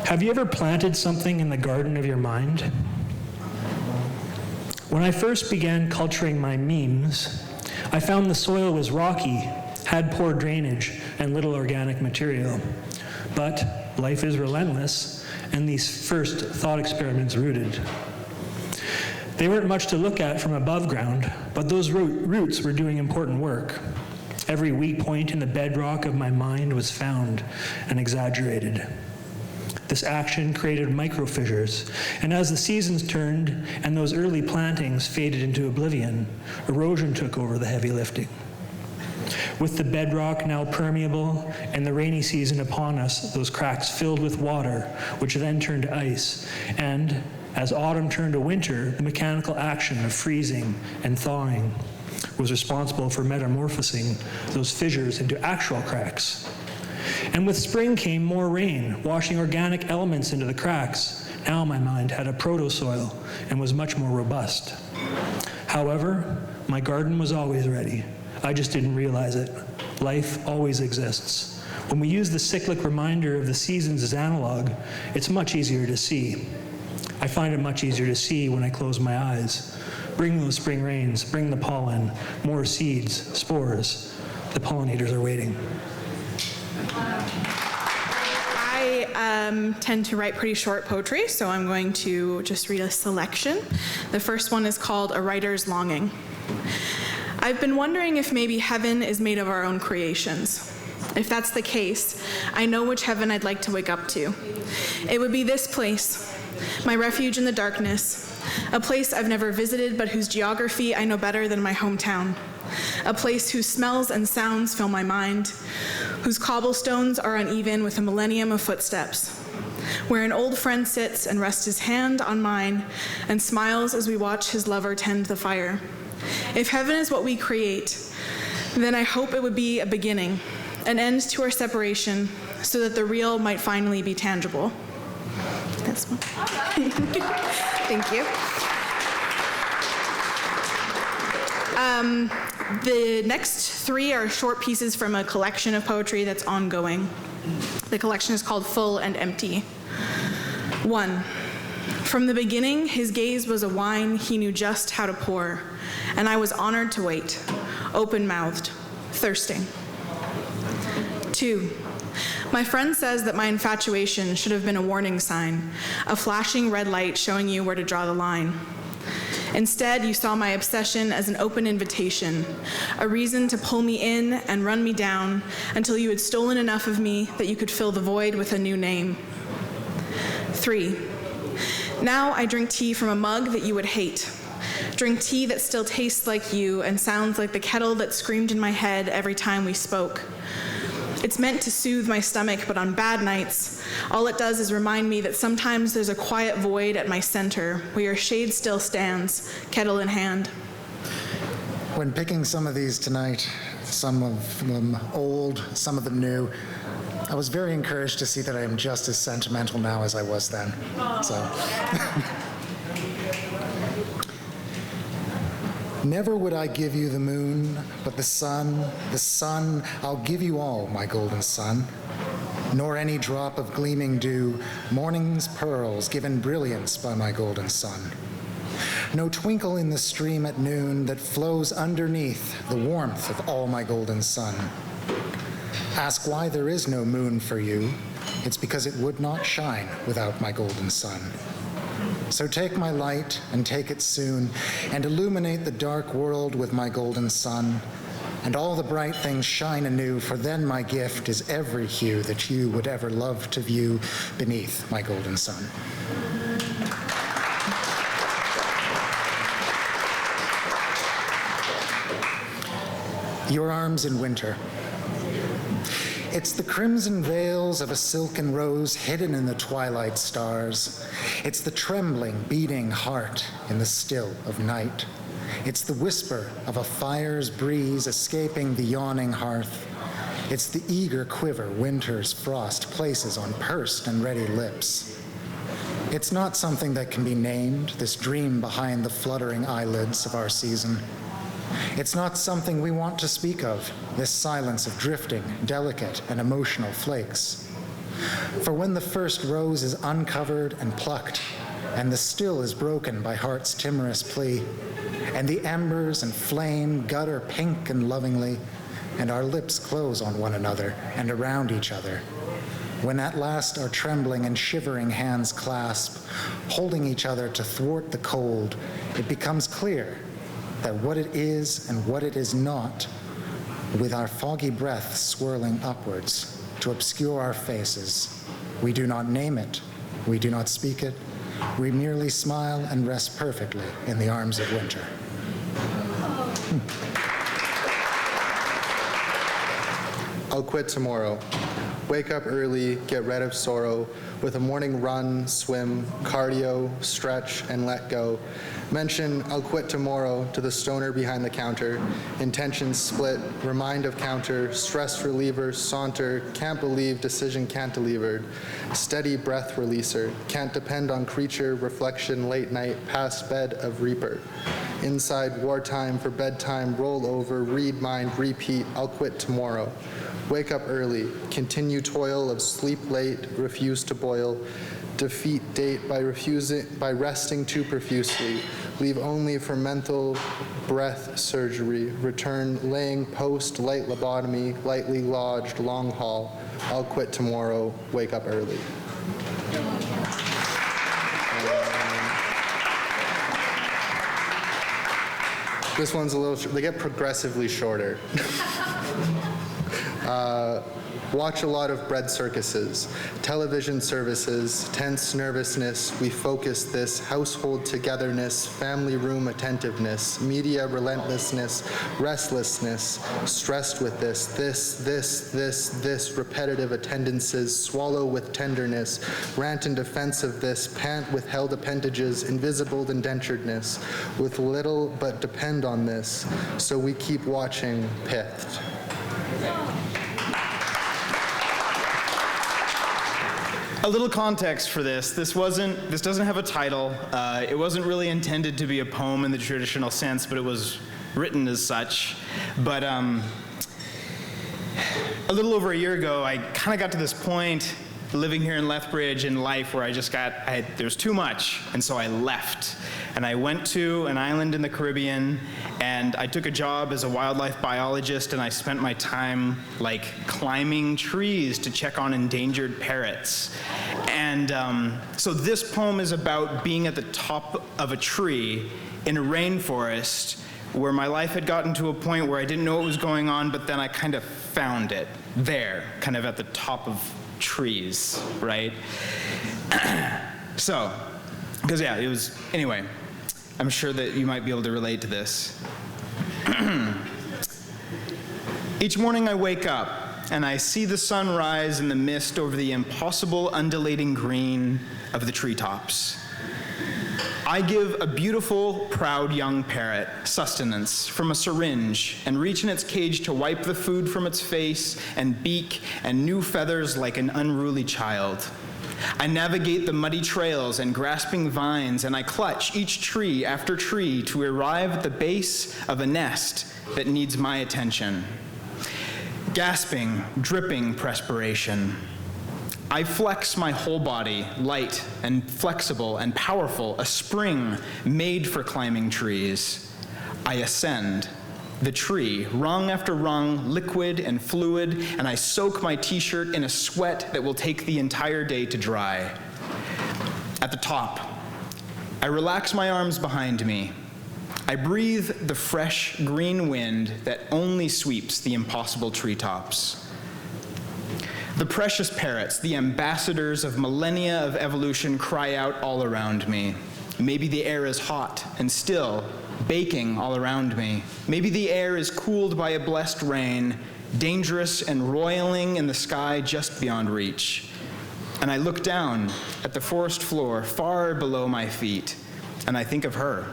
Have you ever planted something in the garden of your mind? When I first began culturing my memes, I found the soil was rocky, had poor drainage, and little organic material. But life is relentless, and these first thought experiments rooted. They weren't much to look at from above ground, but those roots were doing important work. Every weak point in the bedrock of my mind was found and exaggerated. This action created microfissures, and as the seasons turned and those early plantings faded into oblivion, erosion took over the heavy lifting. With the bedrock now permeable and the rainy season upon us, those cracks filled with water, which then turned to ice, and as autumn turned to winter, the mechanical action of freezing and thawing was responsible for metamorphosing those fissures into actual cracks. And with spring came more rain, washing organic elements into the cracks. Now my mind had a proto-soil and was much more robust. However, my garden was always ready. I just didn't realize it. Life always exists. When we use the cyclic reminder of the seasons as analog, it's much easier to see. I find it much easier to see when I close my eyes. Bring those spring rains, bring the pollen, more seeds, spores. The pollinators are waiting. I tend to write pretty short poetry, so I'm going to just read a selection. The first one is called A Writer's Longing. I've been wondering if maybe heaven is made of our own creations. If that's the case, I know which heaven I'd like to wake up to. It would be this place, my refuge in the darkness, a place I've never visited but whose geography I know better than my hometown, a place whose smells and sounds fill my mind, whose cobblestones are uneven with a millennium of footsteps, where an old friend sits and rests his hand on mine and smiles as we watch his lover tend the fire. If heaven is what we create, then I hope it would be a beginning, an end to our separation, so that the real might finally be tangible. This one. Thank you. The next three are short pieces from a collection of poetry that's ongoing. The collection is called Full and Empty. 1. From the beginning, his gaze was a wine he knew just how to pour, and I was honored to wait, open-mouthed, thirsting. 2, my friend says that my infatuation should have been a warning sign, a flashing red light showing you where to draw the line. Instead, you saw my obsession as an open invitation, a reason to pull me in and run me down until you had stolen enough of me that you could fill the void with a new name. 3, now I drink tea from a mug that you would hate. Drink tea that still tastes like you and sounds like the kettle that screamed in my head every time we spoke. It's meant to soothe my stomach, but on bad nights, all it does is remind me that sometimes there's a quiet void at my center where your shade still stands, kettle in hand. When picking some of these tonight, some of them old, some of them new, I was very encouraged to see that I am just as sentimental now as I was then. So. Never would I give you the moon, but the sun, I'll give you all, my golden sun. Nor any drop of gleaming dew, morning's pearls given brilliance by my golden sun. No twinkle in the stream at noon that flows underneath the warmth of all my golden sun. Ask why there is no moon for you. It's because it would not shine without my golden sun. So take my light and take it soon, and illuminate the dark world with my golden sun, and all the bright things shine anew, for then my gift is every hue that you would ever love to view beneath my golden sun. Your arms in winter. It's the crimson veils of a silken rose hidden in the twilight stars. It's the trembling, beating heart in the still of night. It's the whisper of a fire's breeze escaping the yawning hearth. It's the eager quiver winter's frost places on pursed and ready lips. It's not something that can be named, this dream behind the fluttering eyelids of our season. It's not something we want to speak of, this silence of drifting, delicate, and emotional flakes. For when the first rose is uncovered and plucked, and the still is broken by heart's timorous plea, and the embers and flame gutter pink and lovingly, and our lips close on one another and around each other, when at last our trembling and shivering hands clasp, holding each other to thwart the cold, it becomes clear that what it is and what it is not, with our foggy breath swirling upwards to obscure our faces, we do not name it, we do not speak it, we merely smile and rest perfectly in the arms of winter. I'll quit tomorrow. Wake up early, get rid of sorrow, with a morning run, swim, cardio, stretch, and let go. Mention I'll quit tomorrow to the stoner behind the counter. Intentions split, remind of counter, stress reliever, saunter, can't believe decision cantilevered. Steady breath releaser, can't depend on creature, reflection, late night, past bed of reaper. Inside wartime for bedtime, roll over, read mind, repeat, I'll quit tomorrow. Wake up early, continue toil of sleep late, refuse to boil, defeat date by resting too profusely, leave only for mental breath surgery, return laying post, light lobotomy, lightly lodged, long haul, I'll quit tomorrow, wake up early. This one's a little, they get progressively shorter. Watch a lot of bread circuses, television services, tense nervousness, we focus this, household togetherness, family room attentiveness, media relentlessness, restlessness, stressed with this, repetitive attendances, swallow with tenderness, rant in defense of this, pant with held appendages, invisible indenturedness, with little but depend on this, so we keep watching, pithed. A little context for this. This doesn't have a title. It wasn't really intended to be a poem in the traditional sense, but it was written as such. But a little over a year ago, I kind of got to this point living here in Lethbridge in life where there was too much, and so I left. And I went to an island in the Caribbean, and I took a job as a wildlife biologist, and I spent my time like climbing trees to check on endangered parrots. And so this poem is about being at the top of a tree in a rainforest where my life had gotten to a point where I didn't know what was going on, but then I kind of found it there, kind of at the top of trees, right? So, because yeah, it was, anyway, I'm sure that you might be able to relate to this. Each morning I wake up and I see the sun rise in the mist over the impossible undulating green of the treetops. I give a beautiful, proud young parrot sustenance from a syringe and reach in its cage to wipe the food from its face and beak and new feathers like an unruly child. I navigate the muddy trails and grasping vines, and I clutch each tree after tree to arrive at the base of a nest that needs my attention. Gasping, dripping perspiration. I flex my whole body, light and flexible and powerful, a spring made for climbing trees. I ascend the tree, rung after rung, liquid and fluid, and I soak my t-shirt in a sweat that will take the entire day to dry. At the top, I relax my arms behind me. I breathe the fresh green wind that only sweeps the impossible treetops. The precious parrots, the ambassadors of millennia of evolution, cry out all around me. Maybe the air is hot and still, baking all around me. Maybe the air is cooled by a blessed rain, dangerous and roiling in the sky just beyond reach. And I look down at the forest floor far below my feet, and I think of her.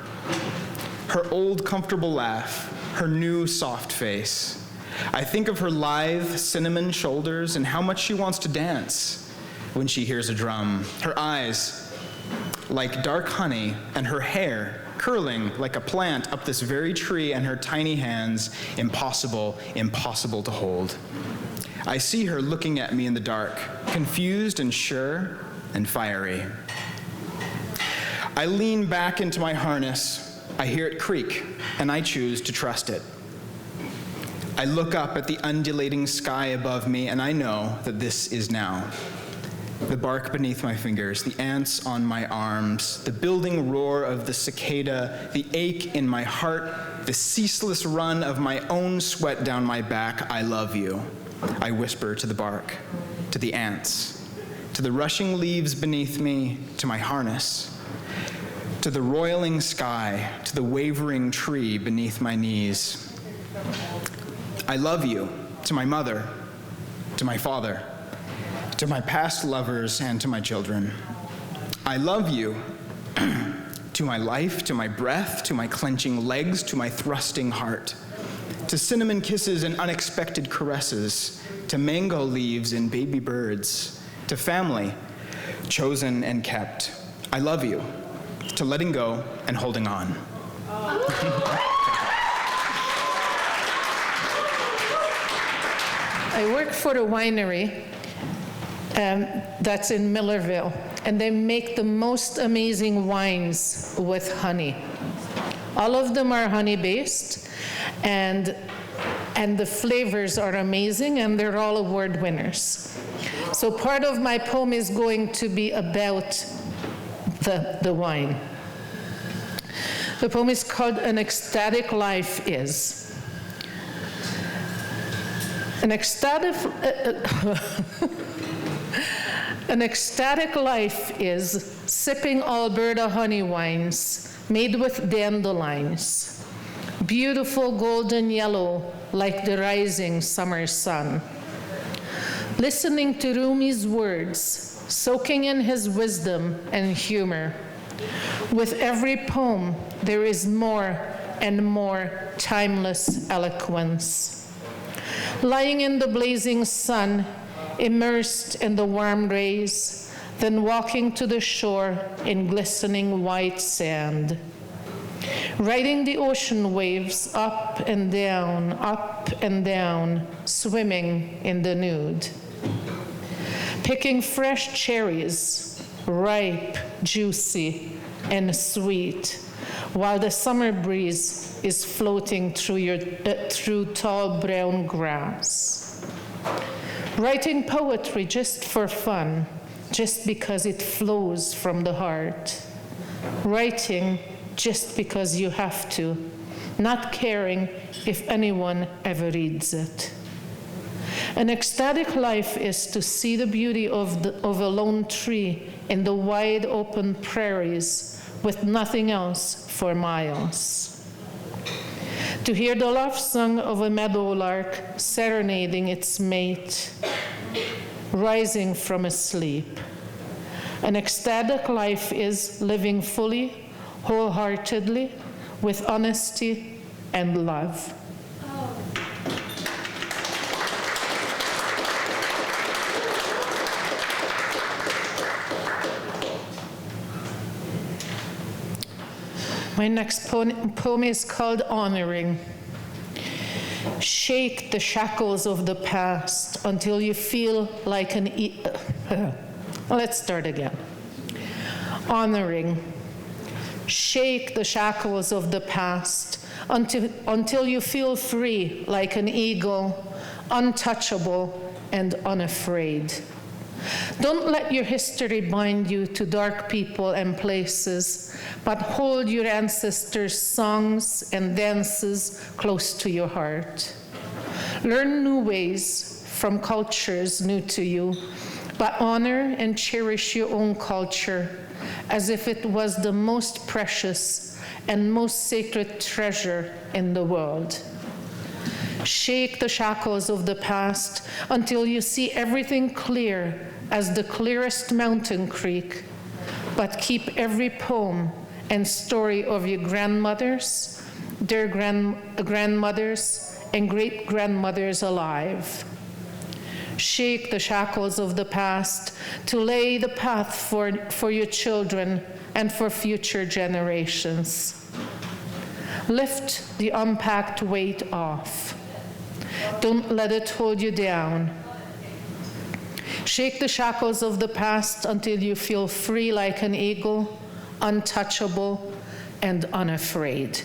Her old comfortable laugh, her new soft face. I think of her lithe cinnamon shoulders and how much she wants to dance when she hears a drum. Her eyes like dark honey, and her hair curling like a plant up this very tree, and her tiny hands impossible, impossible to hold. I see her looking at me in the dark, confused and sure and fiery. I lean back into my harness. I hear it creak, and I choose to trust it. I look up at the undulating sky above me, and I know that this is now. The bark beneath my fingers, the ants on my arms, the building roar of the cicada, the ache in my heart, the ceaseless run of my own sweat down my back. I love you, I whisper to the bark, to the ants, to the rushing leaves beneath me, to my harness, to the roiling sky, to the wavering tree beneath my knees. I love you, to my mother, to my father, to my past lovers, and to my children. I love you, to my life, to my breath, to my clenching legs, to my thrusting heart, to cinnamon kisses and unexpected caresses, to mango leaves and baby birds, to family, chosen and kept. I love you, to letting go and holding on. I work for a winery that's in Millerville, and they make the most amazing wines with honey. All of them are honey-based, and the flavors are amazing, and they're all award winners. So part of my poem is going to be about the wine. The poem is called An Ecstatic Life Is. An ecstatic life is sipping Alberta honey wines made with dandelions, beautiful golden yellow like the rising summer sun. Listening to Rumi's words, soaking in his wisdom and humor. With every poem, there is more and more timeless eloquence. Lying in the blazing sun, immersed in the warm rays, then walking to the shore in glistening white sand. Riding the ocean waves up and down, swimming in the nude. picking fresh cherries, ripe, juicy, and sweet, while the summer breeze is floating through tall brown grass. Writing poetry just for fun, just because it flows from the heart. Writing just because you have to, not caring if anyone ever reads it. An ecstatic life is to see the beauty of a lone tree in the wide open prairies with nothing else for miles. To hear the love song of a meadowlark serenading its mate, rising from a sleep. An ecstatic life is living fully, wholeheartedly, with honesty and love. My next poem is called Honoring. Shake the shackles of the past until you feel like an Let's start again. Honoring. Shake the shackles of the past until you feel free like an eagle, untouchable and unafraid. Don't let your history bind you to dark people and places, but hold your ancestors' songs and dances close to your heart. Learn new ways from cultures new to you, but honor and cherish your own culture as if it was the most precious and most sacred treasure in the world. Shake the shackles of the past until you see everything clear as the clearest mountain creek, but keep every poem and story of your grandmothers, their grandmothers, and great-grandmothers alive. Shake the shackles of the past to lay the path for your children and for future generations. Lift the unpacked weight off. Don't let it hold you down. Shake the shackles of the past until you feel free like an eagle, untouchable and unafraid.